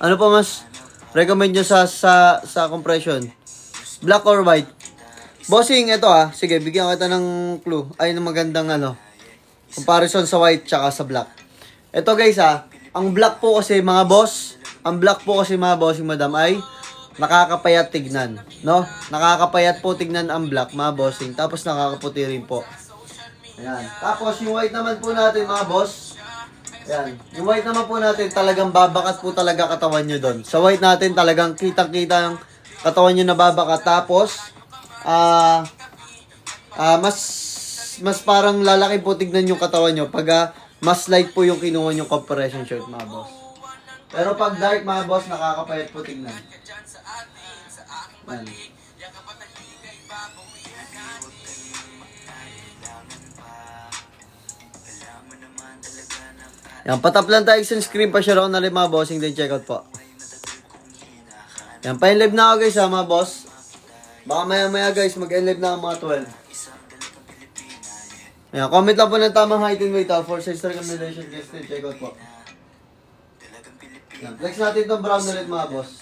Ano po mas recommend nyo sa compression? Black or white? Bossing, ito sige, bigyan kita ng clue. Ay, ng magandang comparison sa white tsaka sa black. Ito guys ang black po kasi mga boss, mga bossing madam ay nakakapayat tignan, no? Nakakapayat po tignan ang black, mga bossing. Tapos nakakaputi rin po. Ayan. Tapos yung white naman po natin mga boss. Ayan. Yung white naman po natin talagang babakat po talaga katawan nyo doon. Sa white natin talagang kitang-kita ang katawan nyo na babakat. Tapos mas parang lalaki po tignan yung katawan nyo pag mas light po yung kinuha yung compression shirt mga boss. Pero pag dark mga boss, nakakapayat po tignan. Ayan. Yan, patap lang tayo sa screen pa share ako na rin mga bossing, then check out po. Yan, pa-in-live na ako guys mga boss. Baka maya guys, mag-in-live na ako mga 12. Yan, comment lang po ng tamang height and weight for size recommendation, guys, then check out po. Yan, flex natin itong brown ulit mga boss.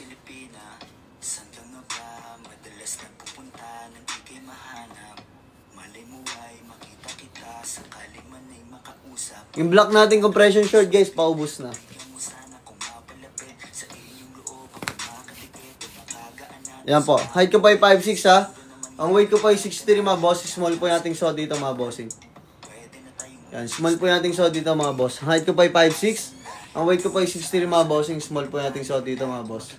Yung black natin compression short guys, paubos na. Yan po. Height ko pa ay 5'6", Ang weight ko pa ay 63 mga boss. Small po yung ating suot dito mga bossing. Yan. Small po yung ating suot dito mga boss. Height ko pa ay 5'6". Ang weight ko pa ay 63 mga bossing. Small po yung ating suot dito mga boss.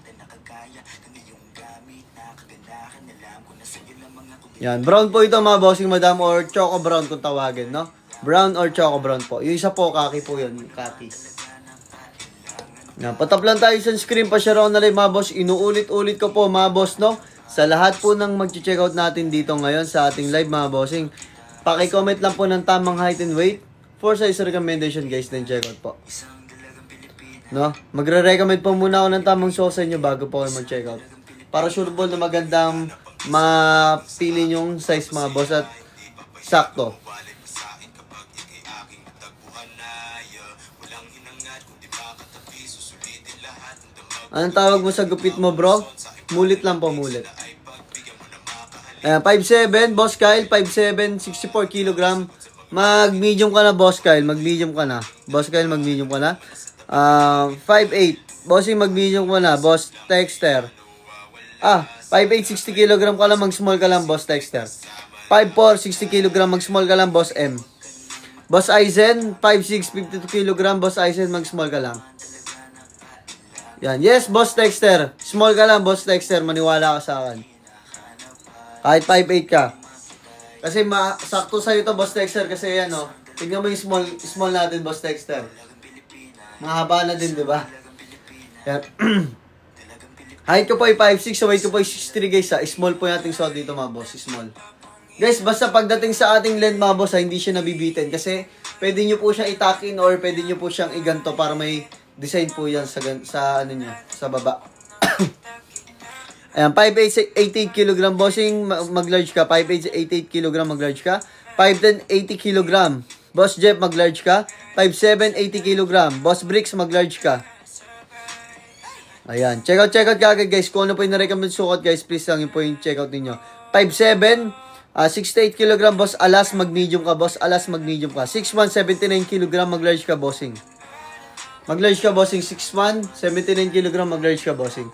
Yan. Brown po ito mga bossing madam, or choco brown kung tawagin, no? Brown or choco brown po. Yung isa po, kaki po yun. Kaki. Yan. Pataplan tayo sa screen pa share ako na lang mga boss. Inuulit-ulit ko po mga boss, no? Sa lahat po ng mag-check out natin dito ngayon sa ating live mga bossing. Paki-comment lang po ng tamang height and weight for size recommendation guys. Then check out po. No? Magre-recommend po muna ako ng tamang sauce sa inyo bago po kayo mag-check out. Para sure po na magandang mapili yung size mga boss at sakto. Anong tawag mo sa gupit mo, bro? Mulit lang po, mulit. Ayan, 5'7", Boss Kyle. 5'7", 64 kg. Mag-medium ka na, Boss Kyle. Mag-medium ka na. Boss Kyle, mag-medium ka na. 5'8". Bossing, mag-medium ka na. Boss Texter. 5'8", 60 kg ka lang. Mag-small ka lang, Boss Texter. 5'4", 60 kg. Mag-small ka lang, Boss M. Boss Aizen, 5'6", 52 kg. Boss Aizen, mag-small ka lang. Yan. Yes, Boss Texter. Small ka lang, Boss Texter. Maniwala ka sa akin. Kahit 5'8 ka. Kasi sakto sa'yo to, Boss Texter. Kasi yan, Tignan mo yung small natin, Boss Dexter. Mahaba na din, di ba? Yan. Height ko po ay 5'6", so weight ko po ay 63 guys ha. Small po yung ating suot dito mga boss, small. Guys, basta pagdating sa ating length mga boss ha, hindi siya nabibitin. Kasi pwede nyo po siyang itakin or pwede nyo po siyang iganto para may design po yan sa ano niya, sa baba. Ayan, 5'8", 88 kg bossing, mag-large ka. 5'8", 88 kg mag-large ka. 5'10", 80 kg. Boss Jeff, mag-large ka. 5'7", 80 kg. Boss Bricks, mag-large ka. Ayan, check out kagad guys. Kung ano po yung na-recommend sukat guys, please lang yun po yung check out ninyo. 5'7", 68 kg. Boss Alas, mag-medium ka. Boss Alas, mag-medium ka. 6'1", 79 kg. Mag-large ka, bossing. Mag-large ka, bossing. 6'1", 79 kg. Mag-large ka, bossing.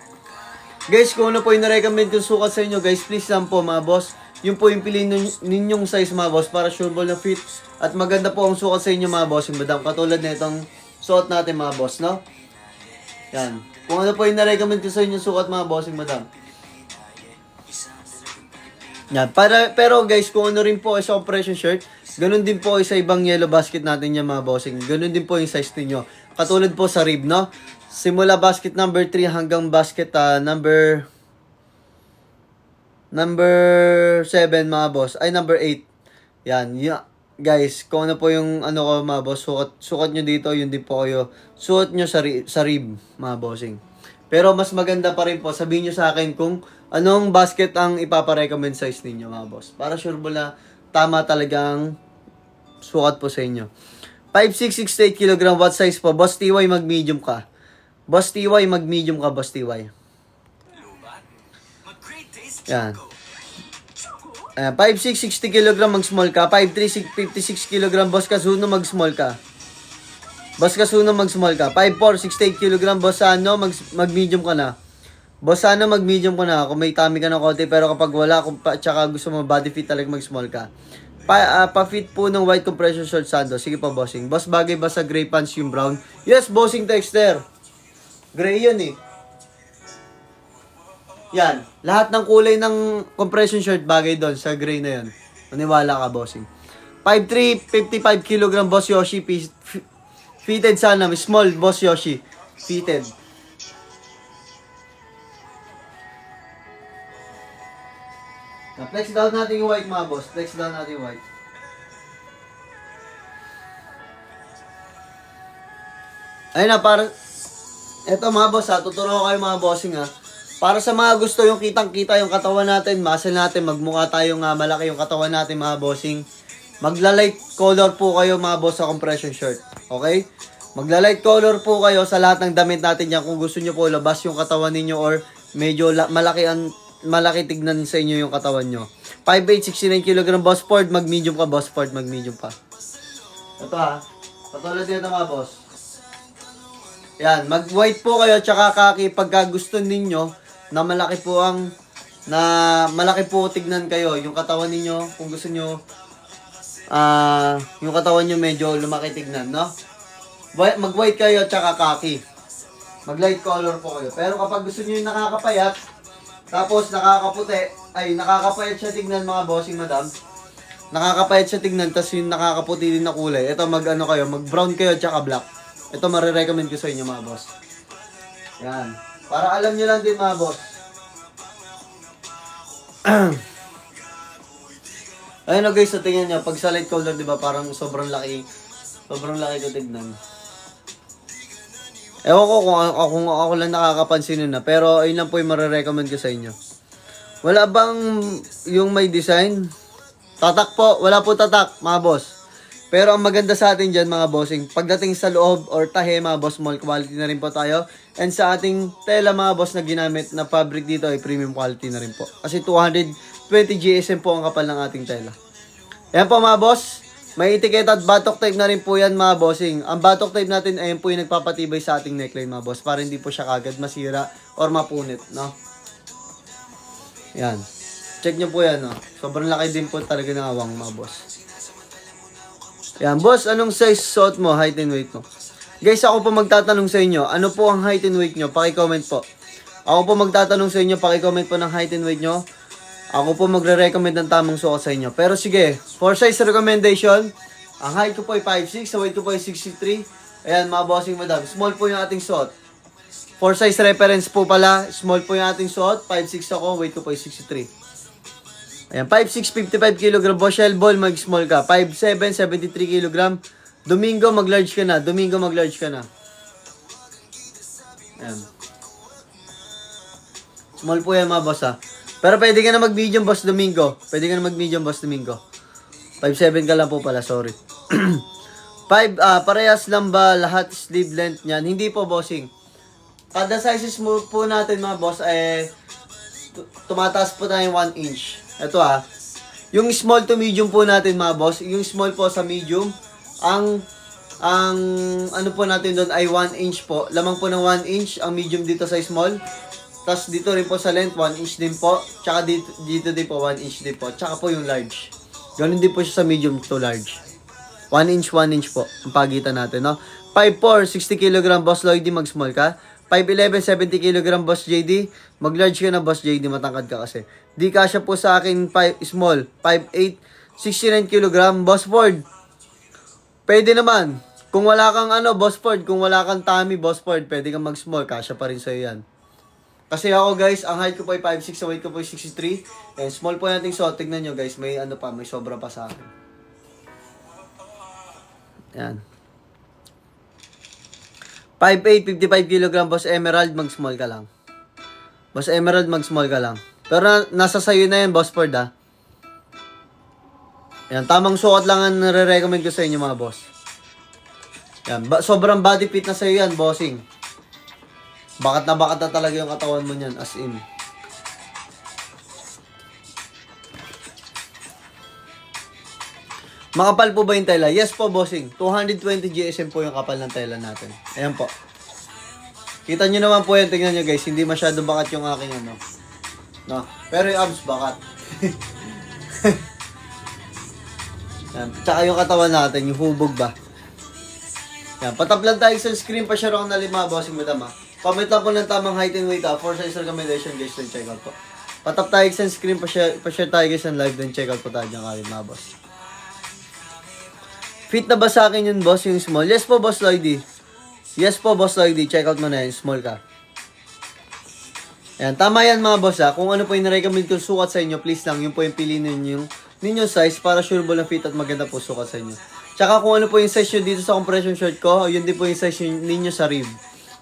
Guys, kung ano po yung na-recommend kong sukat sa inyo, guys, please lang po, mga boss. Yung po yung piliin ninyong size, mga boss, para sure ball na fit. At maganda po ang sukat sa inyo, mga boss, yung madam. Katulad na itong suot natin, mga boss, no? Yan. Kung ano po yung na-recommend ko sa inyo sukat, mga boss, yung madam. Yan. Pero, guys, kung ano rin po sa compression shirt, ganun din po sa ibang yellow basket natin yan, mga bossing. Ganun din po yung size ninyo. Katulad po sa rib, no? Simula basket number 3 hanggang basket number 7 mga boss. Ay, number 8. Yan. Guys, kung ano po yung ano ko mga boss, sukat nyo dito, yun din po kayo. Suot nyo sa rib, mga bossing. Pero mas maganda pa rin po, sabihin nyo sa akin kung anong basket ang ipaparecommend size ninyo, mga boss. Para sure po na tama talagang sukat po sa inyo. 5'6", 68 kg. What size po? Boss TY, mag-medium ka. Boss TY, mag-medium ka, Boss TY. Yan. 5'6", 60 kg, mag-small ka. 5'3", 56 kg, Boss Kasuno, mag-small ka. Boss Kasuno, mag-small ka. 5'4", 68 kg, Boss Sano, mag-medium ka na. Boss Sano, mag-medium ka na. Kung may tummy ka ng konti, pero kapag wala, tsaka gusto mo body fit talaga, mag-small ka. Pa-fit po ng white compression short sando. Sige pa, bossing. Boss, bagay ba sa gray pants yung brown? Yes, bossing Dexter. Gray yun eh. Yan. Lahat ng kulay ng compression shirt bagay doon sa gray na yun. Maniwala ka, bossing. 5'3", 55 kg, Boss Yoshi. Fitted sana. Small, Boss Yoshi. Fitted. Flex down natin yung white, mga boss. Flex down natin yung white. Ayun na, para... Eto mga boss ha, tuturo ko kayo mga bossing ha. Para sa mga gusto yung kitang-kita yung katawan natin, muscle natin, magmukha tayong malaki yung katawan natin mga bossing. Magla-light color po kayo mga boss sa compression shirt. Okay? Magla-light color po kayo sa lahat ng damit natin yan kung gusto nyo po labas yung katawan ninyo or medyo malaki tignan sa inyo yung katawan nyo. 5'8", 69 kg, Boss Ford, mag-medium ka, Boss Ford, mag-medium ka. Ito ha, patulad dito mga boss. Yan, mag-white po kayo tsaka kaki pagka gusto ninyo na malaki po tignan kayo yung katawan ninyo kung gusto nyo yung katawan nyo medyo lumaki tignan, no? Mag-white kayo tsaka kaki. Mag-light color po kayo. Pero kapag gusto nyo yung nakakapayat tapos nakakapayat siya tignan mga bossing madam. Nakakapayat siya tignan tapos yung nakakaputi din na kulay. Ito mag-brown kayo tsaka black. Ito marirecommend ko sa inyo mga boss. Yan. Para alam nyo lang din mga boss. Ayun o guys, so tingnan nyo. Pag sa light color, di ba parang sobrang laki. Sobrang laki ko tignan. Ewan ko kung ako lang nakakapansin nun na. Pero ayun lang po yung marirecommend ko sa inyo. Wala bang yung may design? Tatak po. Wala po tatak mga boss. Pero ang maganda sa atin dyan mga bossing, pagdating sa loob or tahe mga boss, small quality na rin po tayo. And sa ating tela mga boss na ginamit na fabric dito ay premium quality na rin po. Kasi 220 GSM po ang kapal ng ating tela. Yan po mga boss, may etiketa at batok tape na rin po yan mga bossing. Ang batok tape natin ay po yung nagpapatibay sa ating neckline mga boss para hindi po siya kagad masira or mapunit, no? Yan. Check nyo po yan, no? Sobrang laki din po talaga ng awang mga boss. Yan, boss, anong size suot mo, height and weight mo? Guys, ako po magtatanong sa inyo, ano po ang height and weight nyo? Paki-comment po. Ako po magtatanong sa inyo, paki-comment po ng height and weight nyo. Ako po magre-recommend ng tamang suot sa inyo. Pero sige, for size recommendation, Ang height ko po ay 5'6", sa weight ko po ay 63. Ayan mga bossing madam, small po yung ating suot. For size reference po pala, small po yung ating suot. 5'6 ako, weight ko po ay 63. Ayan, 5'6", 55 kg. Boshell ball, mag-small ka. 5'7", 73 kg. Domingo, mag-large ka na. Domingo, mag-large ka na. Ayan. Small po yan mga boss ha. Pero pwede ka na mag-medium boss Domingo. Pwede ka na mag-medium boss Domingo. 5'7 ka lang po pala, sorry. 5, parehas lang ba lahat sleeve length niyan? Hindi po bossing. Kada sizes mo po natin mga boss, tumataas po tayo 1 inch. Ito yung small to medium po natin mga boss, yung small po sa medium, ang ano po natin doon ay 1 inch po. Lamang po ng 1 inch ang medium dito sa small. Tapos dito rin po sa length, 1 inch din po. Tsaka dito din po, 1 inch din po. Tsaka po yung large. Ganun din po siya sa medium to large. 1 inch po ang pagitan natin, no? 5'4", 60 kg, Boss Lloydie, mag-small ka. 5'11", 70 kg, Boss JD. Mag-large ka na, Boss JD, matangkad ka kasi. Di kasya po sa akin, small. 5'8", 69 kg, Boss Ford. Pwede naman. Kung wala kang Boss Ford, kung wala kang tummy, Boss Ford, pwede kang mag-small. Kasya pa rin sa'yo yan. Kasi ako guys, ang height ko po ay 5'6", sa weight ko po ay 63. And small po natin suot. Tignan nyo guys, may may sobra pa sa akin. Yan. 5'8", 55 kg, Boss Emerald, mag-small ka lang. Boss Emerald, mag-small ka lang. Pero nasa sayo na yan, Boss Ford Yan, tamang suot lang ang nare-recommend ko sa inyo mga boss. Yan, sobrang body fit na sa'yo yan, bossing. Bakat na talaga yung katawan mo niyan, as in. Makapal po ba yung tela? Yes po, bossing. 220 GSM po yung kapal ng tela natin. Ayan po. Kita nyo naman po yan. Tingnan nyo guys. Hindi masyado bakat yung aking No? Pero yung abs bakat. Yan. Tsaka yung katawan natin, yung hubog ba. Yan. Patap lang tayo sa screen pa siya na 5, bossing madam Comment lang po ng tamang height and weight for size recommendation guys, then check out po. Patap tayo sa screen, pa-share tayo guys ng live, then check out po tayo dyan kayo mga boss. Fit na ba sa akin yun boss, yung small? Yes po Boss Lloydie. Yes po Boss Lloydie, check out mo na yun, small ka. Ayan, tama yan mga boss Kung ano po yung recommend ko sukat sa inyo, please lang, yun po yung piliin ninyo size para sureable na fit at maganda po sukat sa inyo. Tsaka kung ano po yung size nyo dito sa compression shirt ko, yun din po yung size ninyo sa rib.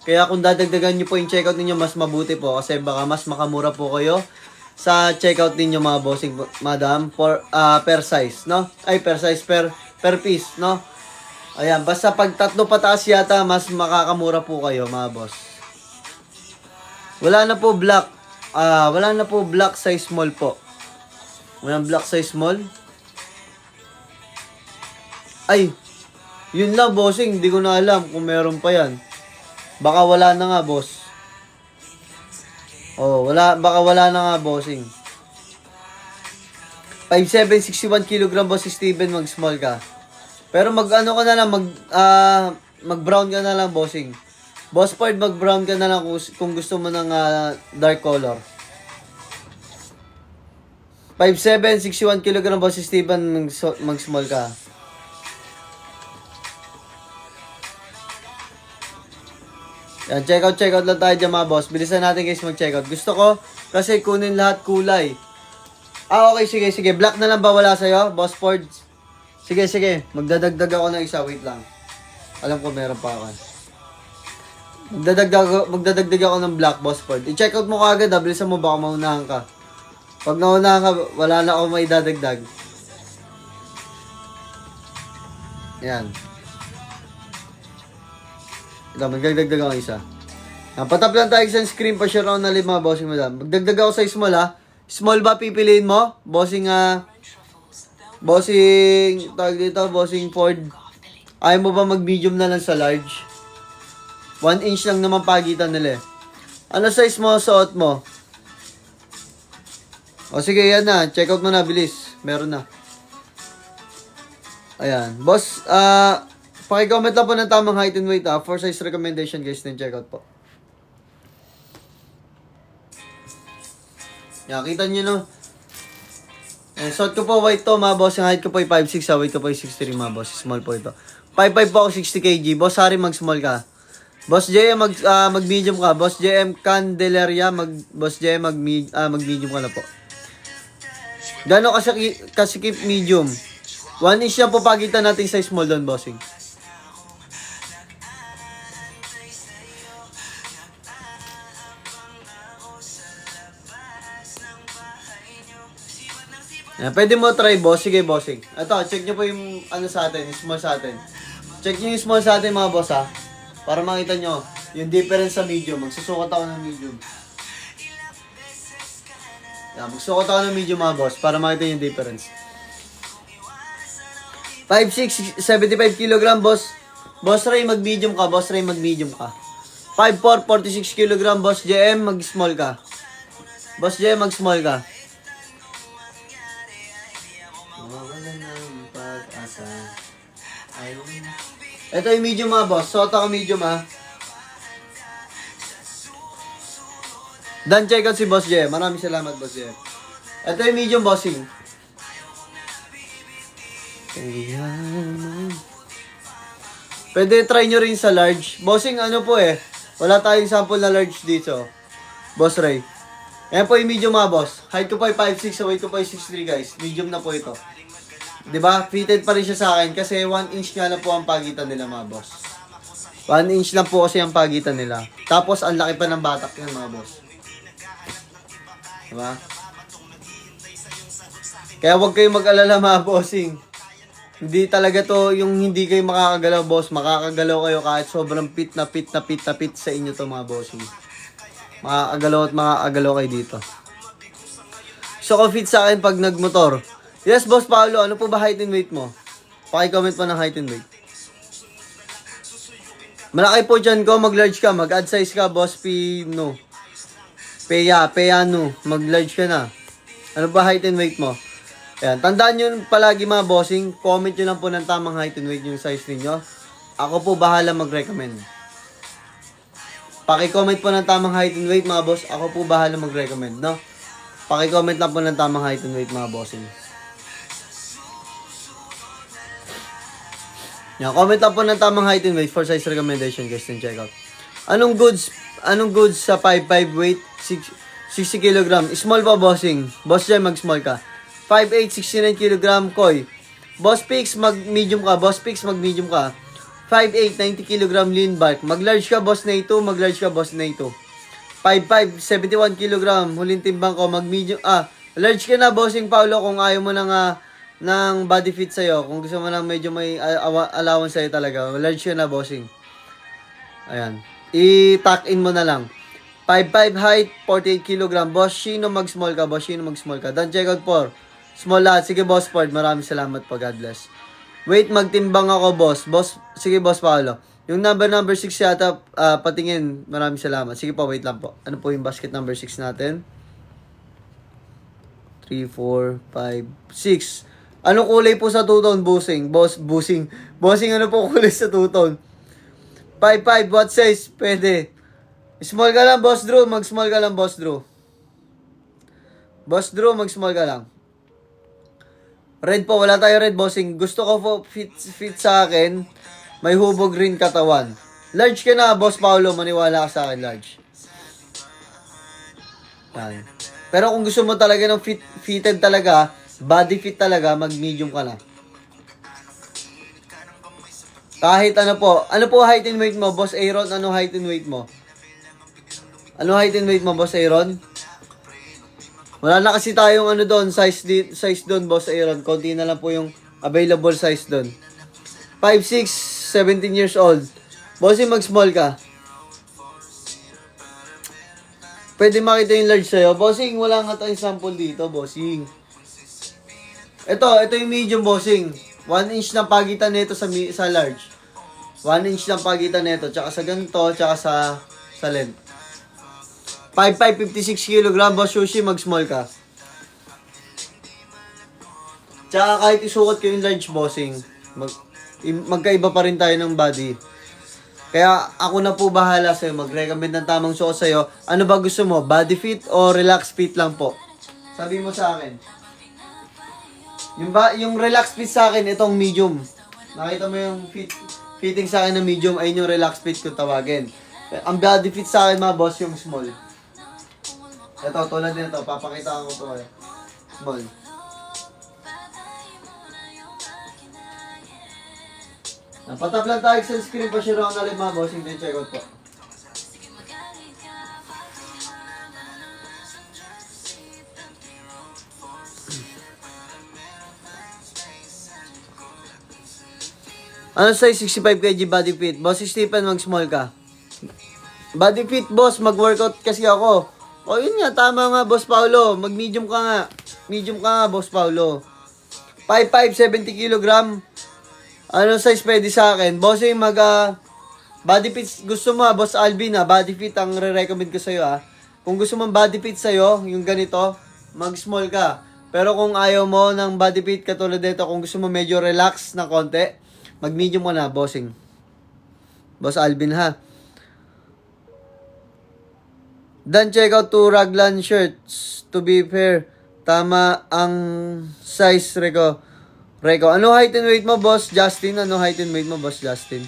Kaya kung dadagdagan nyo po yung checkout ninyo, mas mabuti po. Kasi baka mas makamura po kayo sa checkout ninyo mga bossing, madam. Per size, no? Ay, per size, per piece, no? Ayan, basta pag 3 pataas yata, mas makakamura po kayo mga boss. Wala na po black. Wala na po black size small po. Walang black size small. Ay, yun lang bossing. Hindi ko na alam kung meron pa yan. Baka wala na nga, boss. Baka wala na nga, bossing. 5'7", 61 kg, Boss Steven, mag-small ka. Pero mag-ano ka na lang, mag-brown ka na lang, bossing. Boss Ford, mag-brown ka na lang kung gusto mo ng dark color. 5'7", 61 kg, Boss Steven, mag-small ka. Yan, check out lang tayo dyan mga boss. Bilisan natin guys mag-check out. Gusto ko kasi kunin lahat kulay. Okay, sige. Black na lang ba wala sa'yo, Boss Ford? Sige. Magdadagdag ako ng isa. Wait lang. Alam ko meron pa ako. Magdadagdag ako ng black, Boss Ford. I-check out mo kagad bilisan mo baka maunahan ka. Pag naunahan ka, wala na ako may dadagdag. Yan. Magdagdag ako isa. Patap lang tayo sa screen pa share ako na 5, bossing madam. Magdagdag ako sa small Small ba pipiliin mo? Bossing tawag dito, bossing Ford. Ayaw mo ba mag-medium na lang sa large? 1 inch lang naman pagitan nila Ano size mo suot mo? Sige yan na. Check out mo na bilis. Meron na. Ayan. Boss, paki-comment lang po ng tamang height and weight for size recommendation guys, then check out po. Yan, kita nyo no. Ayan, suot ko po white to mga boss. Yung height ko po ay 5'6", weight ko po ay 6'3", mga boss. Small po ito. 5'5" po ako, 60 kg. Boss Harry, mag-small ka. Boss JM, mag-medium ka. Boss JM Candelaria, Boss JM, mag-medium ka na po. Gano'n kasikip medium? 1 inch na po pagitan natin sa small doon, bossing. Yan, pwede mo try, boss. Sige, bossing. Ito, check nyo po yung ano sa atin, yung small sa atin. Check nyo yung small sa atin, mga boss, ha. Para makita nyo yung difference sa medium. Magsusukat ako ng medium. Yan, magsusukat ako ng medium, mga boss, para makita yung difference. 5'6", 75 kg, boss. Boss Ray, mag-medium ka. Boss Ray, mag-medium ka. 5'4", 46 kg, boss JM, mag-small ka. Boss JM, mag-small ka. Ito yung medium, mga boss. Sota ka medium, ha. Dan check out si Boss J. Maraming salamat, Boss J. Ito yung medium, bossing. Pwede try nyo rin sa large. Bossing, ano po eh. Wala tayong sample na large dito. Boss Ray. Ayan po yung medium, mga boss. Height ko po ay 5'6", weight ko po ay 6'3", guys. Medium na po ito. Diba? Fitted pa rin siya sa akin kasi 1 inch nga lang po ang pagitan nila, mga boss. 1 inch lang po kasi ang pagitan nila. Tapos, ang laki pa ng batak yan, mga boss. Diba? Kaya huwag kayong mag-alala, mga bossing. Hindi talaga to yung hindi kayo makakagalaw, boss. Makakagalaw kayo kahit sobrang fit na fit sa inyo to, mga bossing. Makakagalaw at makakagalaw kayo dito. So, kung fit sa akin pag nagmotor. Yes, Boss Paolo, ano po ba height and weight mo? Paki-comment mo ng height and weight. Malaki po dyan ko, mag-large ka, mag-add size ka, Boss Pino. Peyano, mag-large ka na. Ano ba height and weight mo? Ayan, tandaan nyo palagi, mga bossing, comment nyo lang po ng tamang height and weight yung size ninyo. Ako po bahala mag-recommend. Paki-comment po ng tamang height and weight, mga boss. Ako po bahala mag-recommend, no? Paki-comment lang po ng tamang height and weight, mga bossing. Yan, comment lang po ng tamang height and weight for size recommendation, guys, and check out. Anong goods sa 5'5" weight, 60 kg? Small pa, bossing. Boss Jay, mag-small ka. 5'8", 69 kg, Koy. Boss Pix, mag-medium ka. Boss Pix, mag-medium ka. 5'8", 90 kg, lean bulk. Mag-large ka, Boss Naito. Mag-large ka, Boss Naito. 5'5", 71 kg, huling timbang ko. Mag-medium, large ka na, bossing Paulo, kung ayaw mo ng body fit sa'yo. Kung gusto mo lang medyo may allowance sa'yo talaga. Large ka na, bossing. Ayan. I-tuck in mo na lang. 5'5" height, 48 kg. Boss Shino, mag-small ka. Boss Shino, mag-small ka. Don't check out for. Small lahat. Sige, Boss Ford. Maraming salamat po. God bless. Wait, magtimbang ako, boss. Sige, Boss Paolo. Yung number 6 yata, patingin. Maraming salamat. Sige po, wait lang po. Ano po yung basket number 6 natin? 3, 4, 5, 6. Anong kulay po sa two-tone, bossing? Bossing, ano po kulay sa two-tone? 5'5", what size? Pwede. Small ka lang, Boss Drew. Mag-small ka lang, Boss Drew. Boss Drew, mag-small ka lang. Red po, wala tayo red, bossing. Gusto ko po fit sa akin. May hubog rin katawan. Large ka na, Boss Paolo. Maniwala ka sa akin, large. Yan. Pero kung gusto mo talaga ng fitted talaga, body fit talaga, mag-medium ka na. Kahit ano po height and weight mo, Boss Aaron? Ano height and weight mo? Ano height and weight mo, Boss Aaron? Wala na kasi tayong ano doon, size doon, Boss Aaron. Konti na lang po yung available size doon. 5'6", 17 years old. Bossing, mag-small ka. Pwede makita yung large sa'yo. Bossing, wala nga tayong sample dito, bossing. Ito yung medium, bossing. 1 inch ng pagitan nito sa large. 1 inch ng pagitan nito. Tsaka sa ganito, tsaka sa length. 5'5", 56 kg, Boss Sushi, mag-small ka. Tsaka kahit isukat ko yung large, bossing, magkaiba pa rin tayo ng body. Kaya ako na po bahala sa'yo, mag-recommend ng tamang suot sa'yo. Ano ba gusto mo? Body fit o relax fit lang po? Sabi mo sa akin. Yung relax fit sa akin, itong medium. Nakita mo yung fitting sa akin ng medium, ayun yung relax fit ko tawagin. Ang body fit sa akin mga boss, yung small. Ito, tulad nito, papakita ko po kayo. Small. Napatap lang tayo sa screen pa siya ang alim mga boss, hindi check out po. Ano size 65 kg body fit? Boss Stephen, mag-small ka. Body fit, boss. Mag-workout kasi ako. O, yun nga. Tama nga, Boss Paulo. Mag-medium ka nga. Medium ka nga, Boss Paulo. 5'5", 70 kg. Ano size pwede sa akin? Bossing, body fit. Gusto mo, Boss Alvin, body fit ang re-recommend ko sa'yo, Kung gusto mong body fit sa'yo, yung ganito, mag-small ka. Pero kung ayaw mo ng body fit katulad dito, kung gusto mo medyo relax na konti, mag-medium ka na, bossing. Boss Alvin, ha? Dan check out 2 raglan shirts. To be fair, tama ang size, Rico. Ano height and weight mo, Boss Justin? Ano height and weight mo, Boss Justin?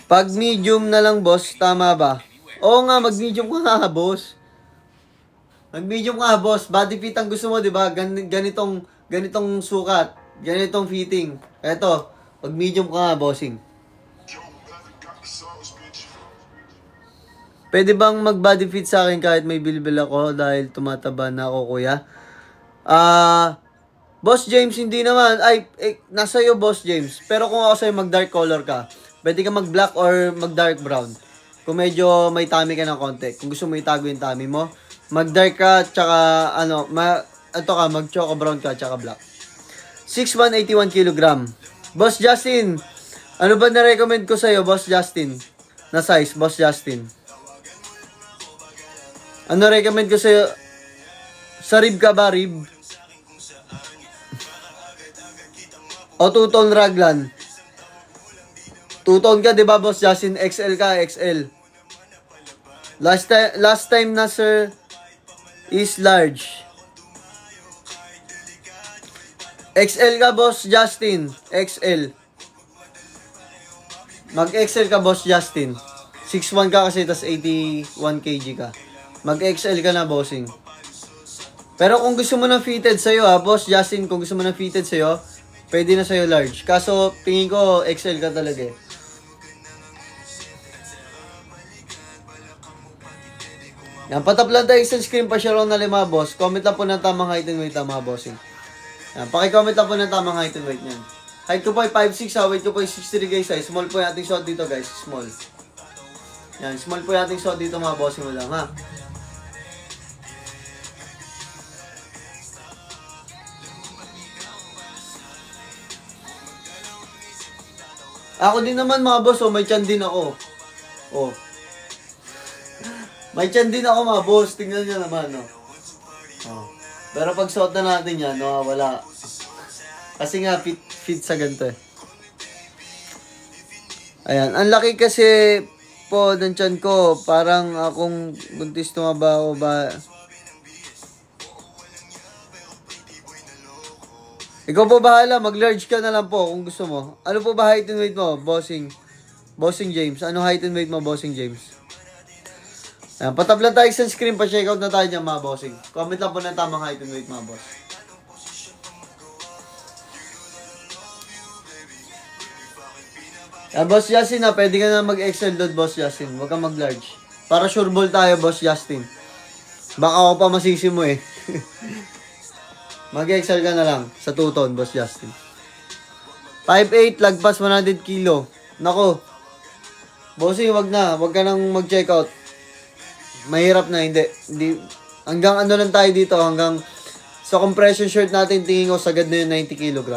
Pag medium na lang, boss, tama ba? Oo nga, mag-medium ka nga, boss. Mag-medium ka, boss. Body fit ang gusto mo, di ba? Ganitong sukat. Ganitong fitting. Eto, mag-medium ka nga, bossing. Pwede bang mag-body fit sa akin kahit may bilbil ako dahil tumataba na ako, kuya? Boss James, hindi naman. Nasa iyo, Boss James. Pero kung ako sa'yo, mag-dark color ka. Pwede ka mag-black or mag-dark brown. Kung medyo may tummy ka ng konti. Kung gusto mo itago yung tummy mo, mag-dark ka, tsaka, mag-choco brown ka, tsaka black. 6'1", 81 kg. Boss Justin, ano ba na-recommend ko sa'yo, Boss Justin? Na size, Boss Justin? Ano recommend ko sa'yo? Sa rib ka ba, rib? O two-tone raglan? Two-tone ka, di ba, Boss Justin? XL ka, XL. Last time na, sir, is large. XL ka, Boss Justin. XL. Mag-XL ka, Boss Justin. 6'1 ka kasi, tas 81 kg ka. Mag-XL ka na, bossing. Pero kung gusto mo ng fitted sa'yo, Boss Justin, kung gusto mo ng fitted sa'yo, pwede na sa'yo large. Kaso, tingin ko, XL ka talaga eh. Yan, patap lang tayo sa screen pa siya na 5, boss. Comment lang po ng tamang height and weight, mga bossing. Yan, pakicomment lang po ng tamang height and weight niyan. Height ko po ay 5'6", weight ko po ay 63 guys. Small po yung ating suot dito, guys. Small. Yan, small po yung ating suot dito, mga bossing mo lang, ha. Ako din naman, mga boss, may tiyan din ako. May tiyan din ako, mga boss. Tingnan nyo naman, Pero pag suot na natin yan, wala. Kasi nga, fit sa ganito eh. Ayan, ang laki kasi po ng tiyan ko. Parang akong buntis tumaba o ba. Ikaw po bahala, mag-large ka na lang po kung gusto mo. Ano po ba height and weight mo, Bossing James? Ano height and weight mo, Bossing James? Ayan, patap lang tayo sa screen, pa-check out na tayo dyan, mga bossing. Comment lang po ng tamang height and weight, mga boss. Boss Justin, pwede ka na mag-XL doon, Boss Justin. Huwag kang mag-large. Para sure ball tayo, Boss Justin. Baka ako pa masisi mo eh. Mag-XL ka na lang sa 2-tone, Boss Justin. 5'8", lagpas 100 kilo. Nako. Bossing, wag ka nang mag-check out. Mahirap na, hindi. Hanggang ano lang tayo dito, hanggang sa compression shirt natin, tingin ko sagad na yung 90 kg.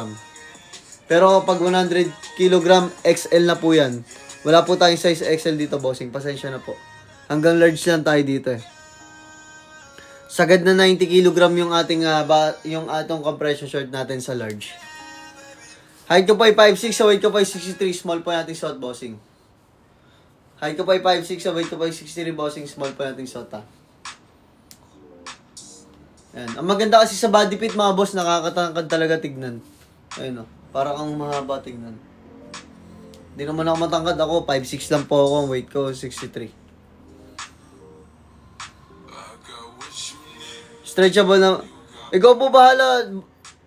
Pero pag 100 kg, XL na po yan. Wala po tayong size XL dito, bossing. Pasensya na po. Hanggang large lang tayo dito eh. Sagad na 90 kg yung ating yung atong compression shirt natin sa large. Height ko po ay 5'6", sa weight ko po ay 63, small po natin suot, bossing. Height ko po ay 5'6", sa weight ko po ay 63, bossing, small po natin suot, ha. Ayan. Ang maganda kasi sa body fit mga boss, nakakatangkad talaga tignan. Ayun o. Para kang mahaba tignan. Hindi naman ako matangkad. Ako, 5'6 lang po ako. Weight ko, 63. Stretchable na. Ikaw po bahala,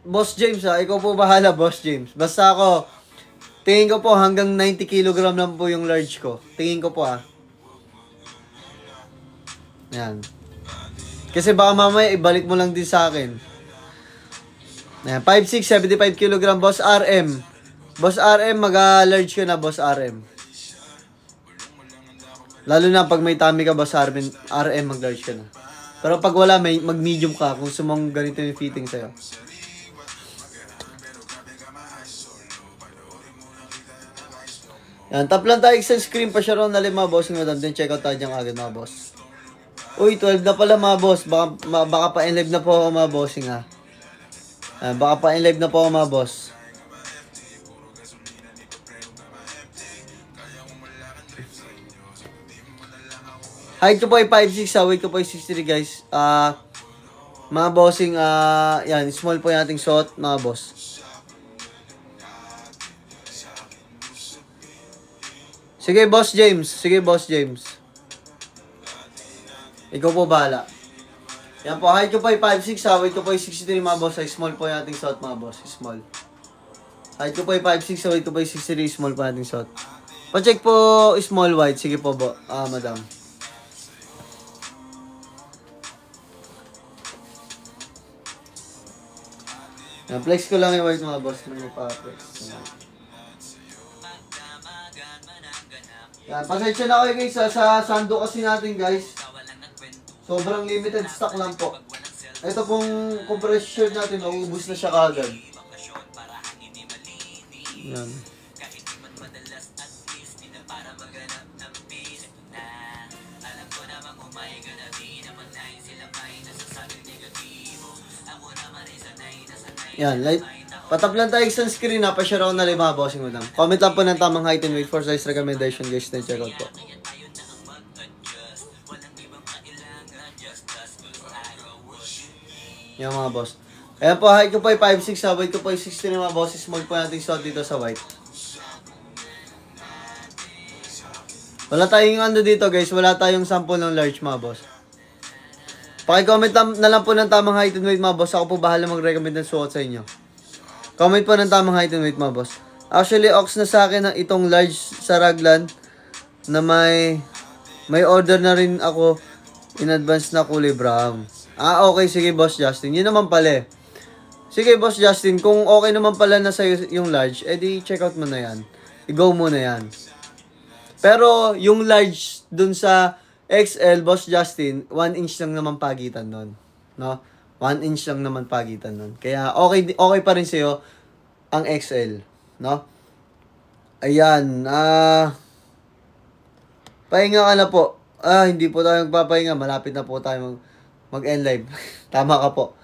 Boss James ha. Ikaw po bahala, Boss James. Basta ako, tingin ko po hanggang 90 kg lang po yung large ko. Tingin ko po ha. Yan. Kasi baka mamaya ibalik mo lang din sa akin. Yan. 5'6", 75 kg, Boss RM. Boss RM, mag-large ka na, Boss RM. Lalo na pag may tummy ka, Boss RM, mag-large ka na. Pero pag wala, mag-medium ka kung sumang ganito yung fitting sa'yo. Yan, tap lang tayo sa screen pa siya ron na mga bossing madam. Then check out tayo dyan agad mga boss. Uy, 12 na pala mga boss. Baka pa in live na po ako mga bossing ha. Baka pa in live na po ako mga boss. Height ko po ay 5'6", weight ko po ay 63 guys. Mga bossing, yan, small po yung ating suot, mga boss. Sige, Boss James. Sige, Boss James. Ikaw po bahala. Yan po, height ko po ay 5'6", weight ko po ay 63 mga boss. Ay small po yung ating suot, mga boss. Small. Height ko po ay 5'6", weight ko po ay 63, small po yung ating suot. Pa-check po, small white. Sige po, madam. Yan, flex ko lang yung white mga boss. May pa-flex. Yan, pasensya na kayo guys sa sando kasi natin guys. Sobrang limited stock lang po. Ito pong compressed shirt natin, mauubos na siya kagad. Yan. Yan, light. Patap lang tayo sa screen na, pa-share ako na mga bossing madam. Comment lang po ng tamang height and weight for size recommendation guys na check out po. Yan mga boss. Ayan po, height ko po ay 5'6", weight ko po ay 60 mga boss. Small po natin suot dito sa white. Wala tayong ano dito guys, wala tayong sample ng large mga boss. Paki-comment na lang po ng tamang height and weight mga boss. Ako po bahala mag-recommend ng suot sa inyo. Comment po ng tamang height and weight mga boss. Actually, ox na sa akin ng itong large sa raglan na may order na rin ako in advance na kulay brown. Okay. Sige, Boss Justin. Yun naman pala eh. Sige, Boss Justin. Kung okay naman pala na sa'yo yung large, edi check out mo na yan. I-go mo na yan. Pero, yung large dun sa XL, Boss Justin, 1 inch lang naman pagitan nun. No? 1 inch lang naman pagitan nun. Kaya, okay pa rin sa'yo ang XL. No? Ayan. Pahinga ka na po. Hindi po tayo magpapahinga. Malapit na po tayo mag-end live. Tama ka po.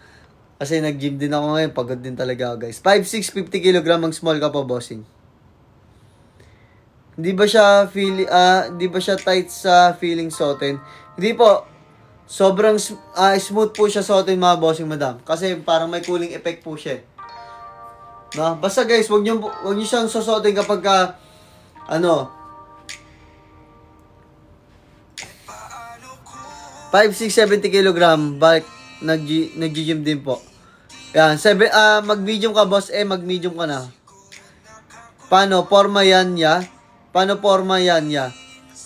Kasi nag-gym din ako ngayon. Pagod din talaga ako, guys. 5'6", 50 kg ang small ka po, bossing. Hindi ba siya tight sa feeling suotin? Hindi po. Sobrang smooth po siya suotin mga bossing madam. Kasi parang may cooling effect po siya. No? Basta guys, wag niyo siyang susuotin kapag 5'6", 70 kg, balik, nag-gym din po. Yan, mag-medium ka boss, mag-medium ka na. Paano? Forma yan ya? Paano forma yan ya?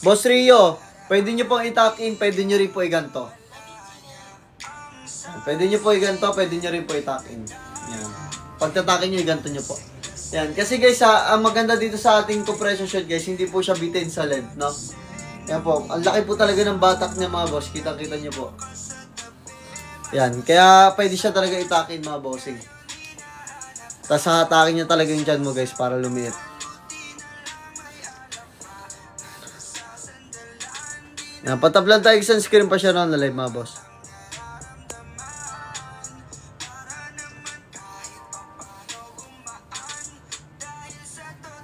Boss Rio, pwede nyo pong i-tuck in, pwede nyo rin po i-ganto. Pwede nyo po i-ganto, pwede nyo rin po i-tuck in. Yan. Pagtatakin nyo, i-ganto nyo po. Yan, kasi guys, ang maganda dito sa ating compression shirt guys, hindi po siya bitin sa length, no? Yan po, ang laki po talaga ng batak niya mga boss, kita-kita nyo po. Yan, kaya pwede siya talaga itakin mga bossing. Tapos hatakin niya talaga yung tiyan mo guys para lumiit. Yan, patap lang tayo sa screen pa siya na live mga boss.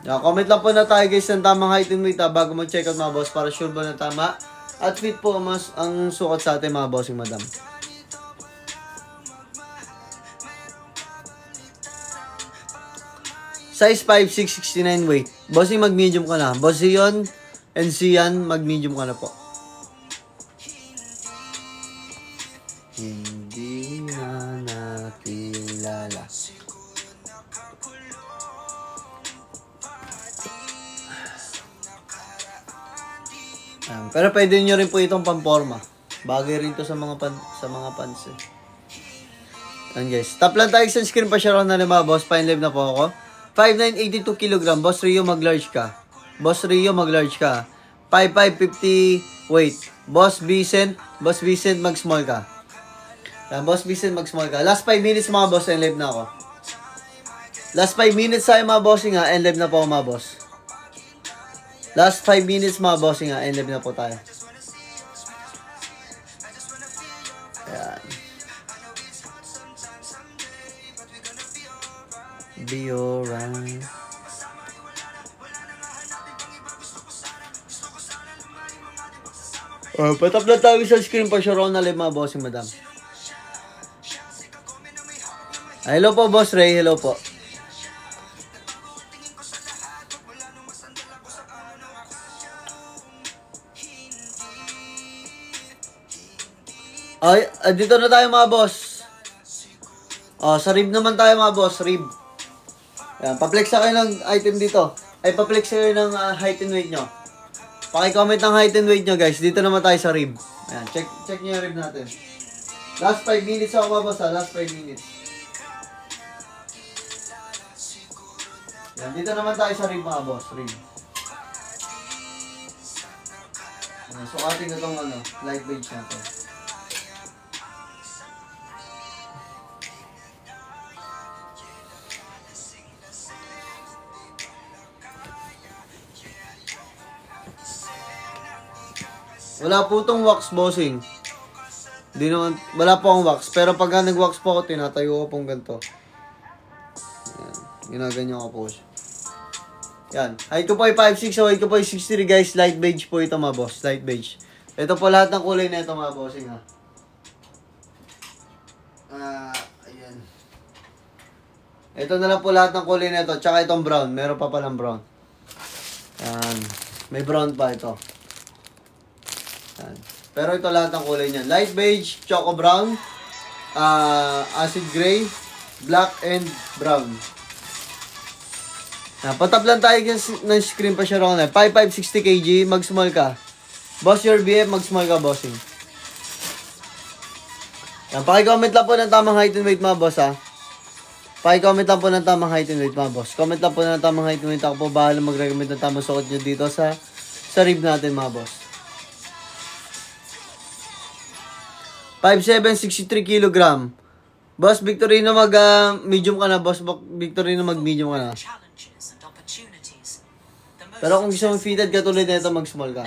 Yan, comment lang po na tayo guys ng tamang height and weight bago mag-check out mga boss para sure ba na tama at fit po mas ang sukat sa atin mga bossing madam. Size 5'6", 69 weight. Bossing, mag-medium ka na. Boss Zion and Sian, mag-medium ka na po. Hindi na nakilala. Pero pwede nyo rin po itong pamporma. Bagay rin to sa mga pants eh. Yan guys. Top lang tayo sa screen pa siya na lima, boss. Fine live na po ako. 5'9", 82 kg. Boss Rio, mag-large ka. Boss Rio, mag-large ka. 5'5", 50 weight. Boss Vicent, mag-small ka. Yan, Boss Vicent, mag-small ka. Last 5 minutes mga boss, and live na ako. Last 5 minutes tayo mga bossing ha, and live na po mga boss. Last 5 minutes mga bossing ha, and live na po tayo. Ayan. Be alright. Patap na tayo sa screen pa siya na live mga bossing madam. Hello po Boss Ray, hello po. Ay, dito na tayo mga boss. Sa rib naman tayo mga boss, rib. Ayan, pa-flex kayo ng item dito. Ay, pa-flex kayo ng height and weight nyo. Paki-comment ng height and weight nyo guys. Dito naman tayo sa rib. Ayan, check nyo yung rib natin. Last 5 minutes ako mga boss ha, last 5 minutes. Ayan, dito naman tayo sa rib mga boss, rib. Ayan, sukatin ko itong light weight natin. Wala po itong wax bossing. Di naman, wala po ang wax. Pero pagka nag-wax po ako, tinatayo ko pong ganito. Ayan, ginaganyan ko po siya. Yan. Height ko po ay 5'6", so height ko po ay 63 guys. Light beige po ito mga boss. Light beige. Ito po lahat ng kulay na ito mga bossing ha. Ayan. Ito na lang po lahat ng kulay na ito. Tsaka itong brown. Meron pa palang brown. Ayan. May brown pa ito. Ayan. Pero ito lahat ng kulay niyan. Light beige, choco brown, acid gray, black, and brown. Patap lang tayo ng screen pa siya ron. 5'5", 60 kg, mag-small ka. Boss your BF, mag-small ka, bossing. Yan, paki-comment lang po ng tamang height and weight mga boss ha. Paki-comment lang po ng tamang height and weight mga boss. Comment lang po ng tamang height and weight. Ako po bahala mag-recommend ng tamang suot nyo dito sa rib natin mga boss. 5'7", 63 kg. Boss Victorino mag-medium ka na. Boss Victorino mag-medium ka na. Pero kung gusto mong fitted katulad na ito, mag-small ka.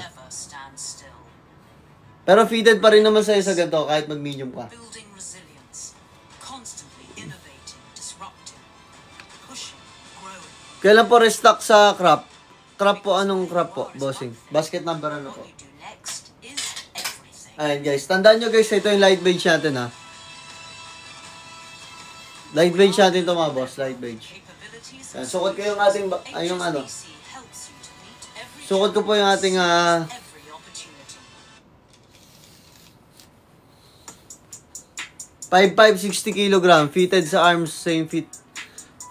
Pero fitted pa rin naman sa'yo sa ganito kahit mag-medium ka. Kailan po restock sa crop? Crop po, anong crop po, bossing? Basket number ano po? Ayan guys, tandaan nyo guys, ito yung light beige natin ha. Light beige natin ito mga boss, light beige. Ayan, sukot ko yung ating, yung ano. Sukot ko po yung ating, 5'5", 60 kg, fitted sa arms, same fit,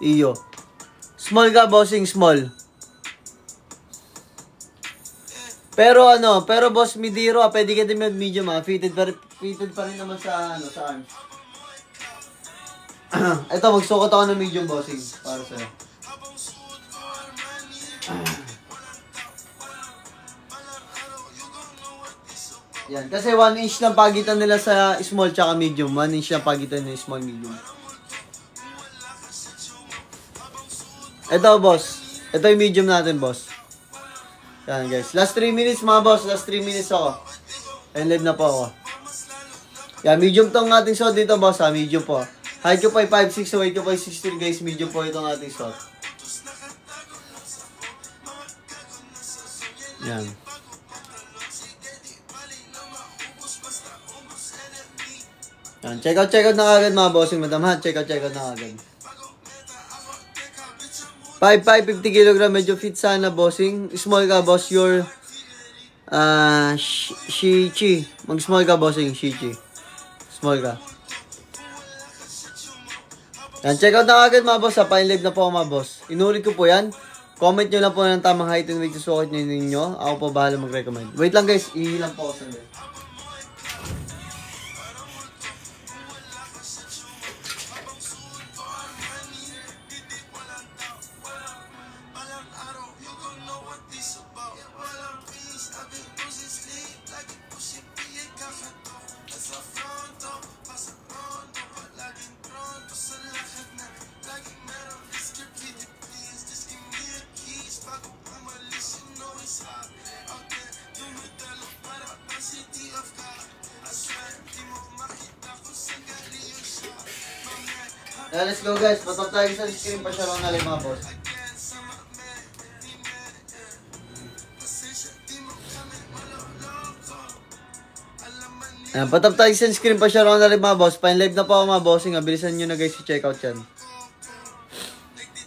iyo. Small ka, bossing, small. Pero pero boss Midiro, pwede ka din medium fitted pa rin naman sa sa arms. Ito, magsukat ako ng medium bossing para sa'yo. Yan, kasi 1 inch lang pagitan nila sa small tsaka medium. 1 inch lang pagitan nila small medium. Ito boss. Ito yung medium natin boss. Yan guys. Last 3 minutes mga boss. Last 3 minutes ako. And live na po ako. Yan, medium tong ating shot dito boss ha. Medium po. Height ko po ay 5'6", so weight ko po ay 63 guys. Medium po itong ating shot. Yan. Yan. Check out na agad mga bossing madam ha. Check out na agad. 5'5", 50 kilogram, medyo fit sana, bossing. Small ka, boss, your Shichi. Mag-small ka, bossing, Shichi. Small ka. Yan, check out na agad mga boss, ha. Pa-in-live na po ako mga boss. Inulit ko po yan. Comment nyo lang po ng tamang height and weight sa sukat nyo ninyo. Ako po bahala mag-recommend. Wait lang guys, ihilang po ako sandali. Yeah, let's go guys. Patap tayo sa screen pa siya lang nalang mga boss. Ayan, patap tayo sa screen pa siya lang nalang mga boss. Pa-in-live na po ako mga bossing. Bilisan nyo na guys i-check out yan.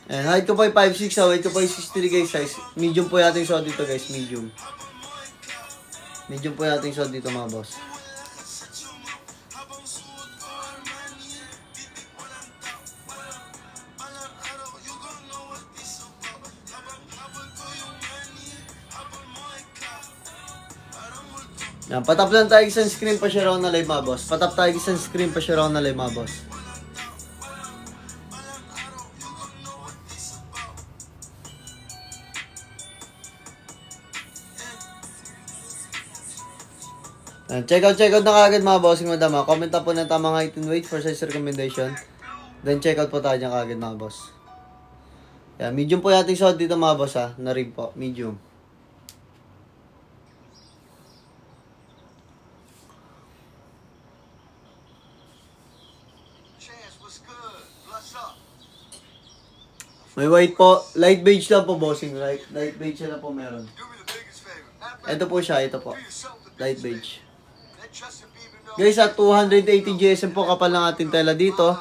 Ayan, height ko po ay 5'6", weight ko po ay 63 guys size. Medium po yung ating shot dito guys, medium. Medium po yung ating shot dito mga boss. Yan, patap lang tayo sa screen pa siya raw na live mga boss. Patap tayo sa screen pa siya raw na live mga boss. Yan, check out na kagad mga bossing madam ha. Comment na po ng tamang height and weight for size recommendation. Then check out po tayo dyan kagad mga boss. Yan, medium po yung ating suot dito mga boss ha. Na rin po, medium. May white po. Light beige lang po, bossing. Light beige na po meron. Ito po siya. Ito po. Light beige. Guys, at 280 GSM po kapal ng ating tela dito.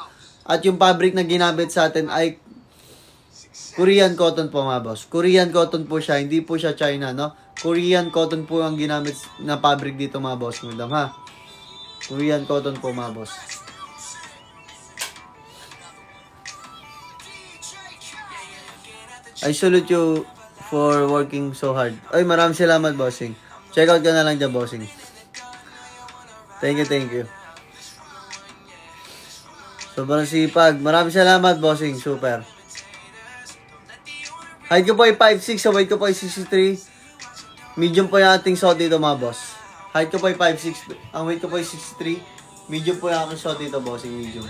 At yung fabric na ginamit sa atin ay Korean cotton po mga boss. Korean cotton po siya. Hindi po siya China, no? Korean cotton po ang ginamit na fabric dito mga boss. Madam, ha? Korean cotton po mga boss. I salute you for working so hard. Ay, maraming salamat, bossing. Check out ka na lang dyan, bossing. Thank you. Sobrang sipag. Maraming salamat, bossing. Super. Height ko po ay 5'6", so weight ko po ay 63. Medium po yung ating suot dito, mga boss. Height ko po ay 5'6", ang weight ko po ay 63. Medium po yung aking suot dito, bossing. Medium.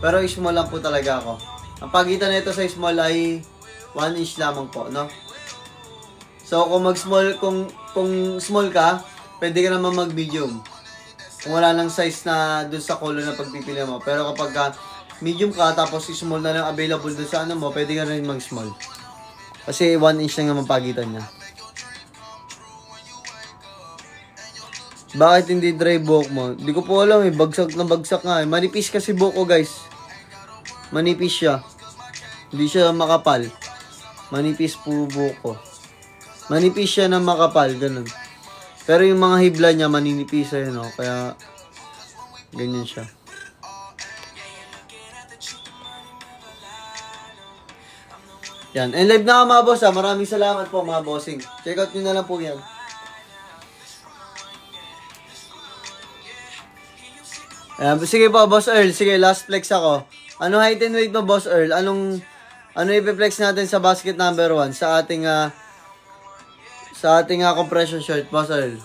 Pero small lang po talaga ako. Ang pagitan nito sa small ay 1 inch lamang po, no? So, kung small ka, pwede ka naman mag-medium. Kung wala lang size na dun sa color na pagpipili mo. Pero kapag medium ka, tapos small na lang available dun sa ano mo, pwede ka rin mag-small. Kasi 1 inch lang naman pagitan niya. Bakit hindi dry buhok mo? Hindi ko po alam eh. Bagsak na bagsak nga eh. Manipis kasi buhok ko guys. Manipis siya. Hindi siya makapal. Manipis po buhok ko. Manipis siya na makapal. Ganun. Pero yung mga hibla niya maninipis eh, no? Kaya ganyan siya. Yan. And live na ka mga boss ha. Maraming salamat po mga bossing. Check out nyo na lang po yan. Sige po, Boss Earl. Sige, last flex ako. Ano height and weight mo, Boss Earl? Ano i-flex natin sa basket number 1 sa ating compression shirt, Boss Earl?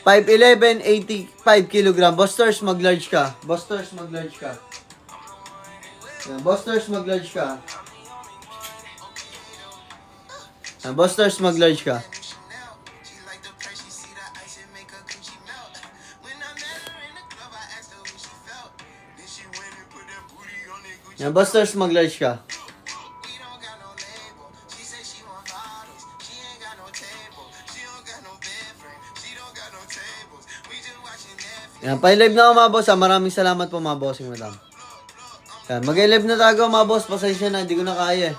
5'11", 85 kg. Boss Stars, mag-large ka. Boss Stars, mag-large ka. Yan, Boss Stars, mag-large ka. Yan, Boss Stars, mag-large ka. Yan, Boss Stars, mag-large ka. Yan, pa-live na ako mga boss ha. Maraming salamat po mga bossing madam. Yan, mag-live na tayo mga boss. Pasensya na, hindi ko na kaya eh.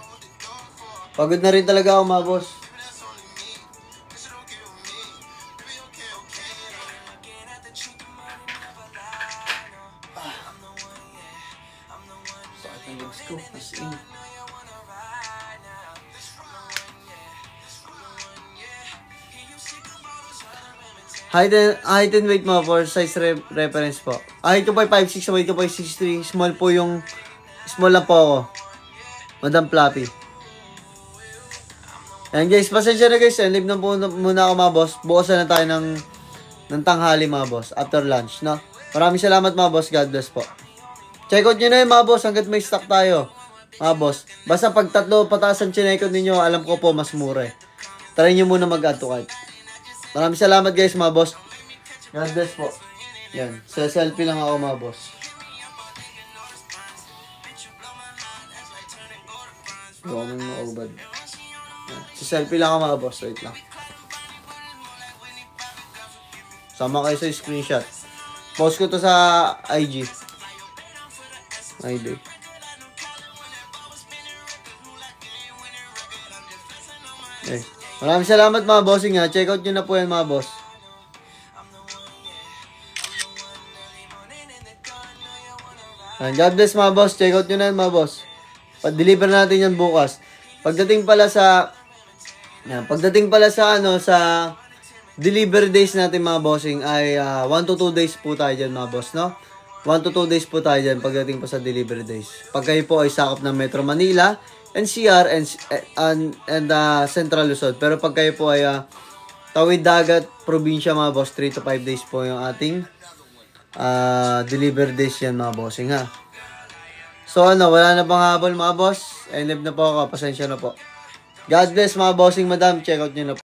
Pagod na rin talaga ako mga boss. Sakit ng legs ko. As in. Height and weight mo for size reference po. Height ko po ay 5'6", weight ko po ay 6'3". Small po yung... Small lang po ako. Madam Fluffy. Ayan guys, pasensya na guys. Leave na po muna ako mga boss. Bukas na tayo ng tanghali mga boss. After lunch, no? Maraming salamat mga boss. God bless po. Check out nyo na yun mga boss. Hanggat may stock tayo. Mga boss. Basta pag 3 pataas ang check out ninyo, alam ko po mas mura eh. Try nyo muna mag-add to cart. Maraming salamat guys mga boss. God bless po. Yan. Sa selfie lang ako mga boss. Huwag mo maubad. Sa selfie lang ako mga boss. Wait lang. Sama kayo sa screenshot. Post ko to sa IG. ID. Okay. Maraming salamat mga bossing ha. Check out nyo na po yan mga boss. God bless mga boss. Check out nyo na yan mga boss. Pa-deliver natin yan bukas. Pagdating pala sa delivery days natin mga bossing ay 1 to 2 days po tayo dyan mga boss, no? 1 to 2 days po tayo dyan pagdating pa sa delivery days. Pag kayo po ay sakop ng Metro Manila, NCR, and Central Luzon. Pero pag kayo po ay tawid dagat, probinsya mga boss, 3 to 5 days po yung ating delivery days yan mga bossing ha. So wala na bang habol mga boss? Live na po ako, pasensya na po. God bless mga bossing madam, check out nyo na po.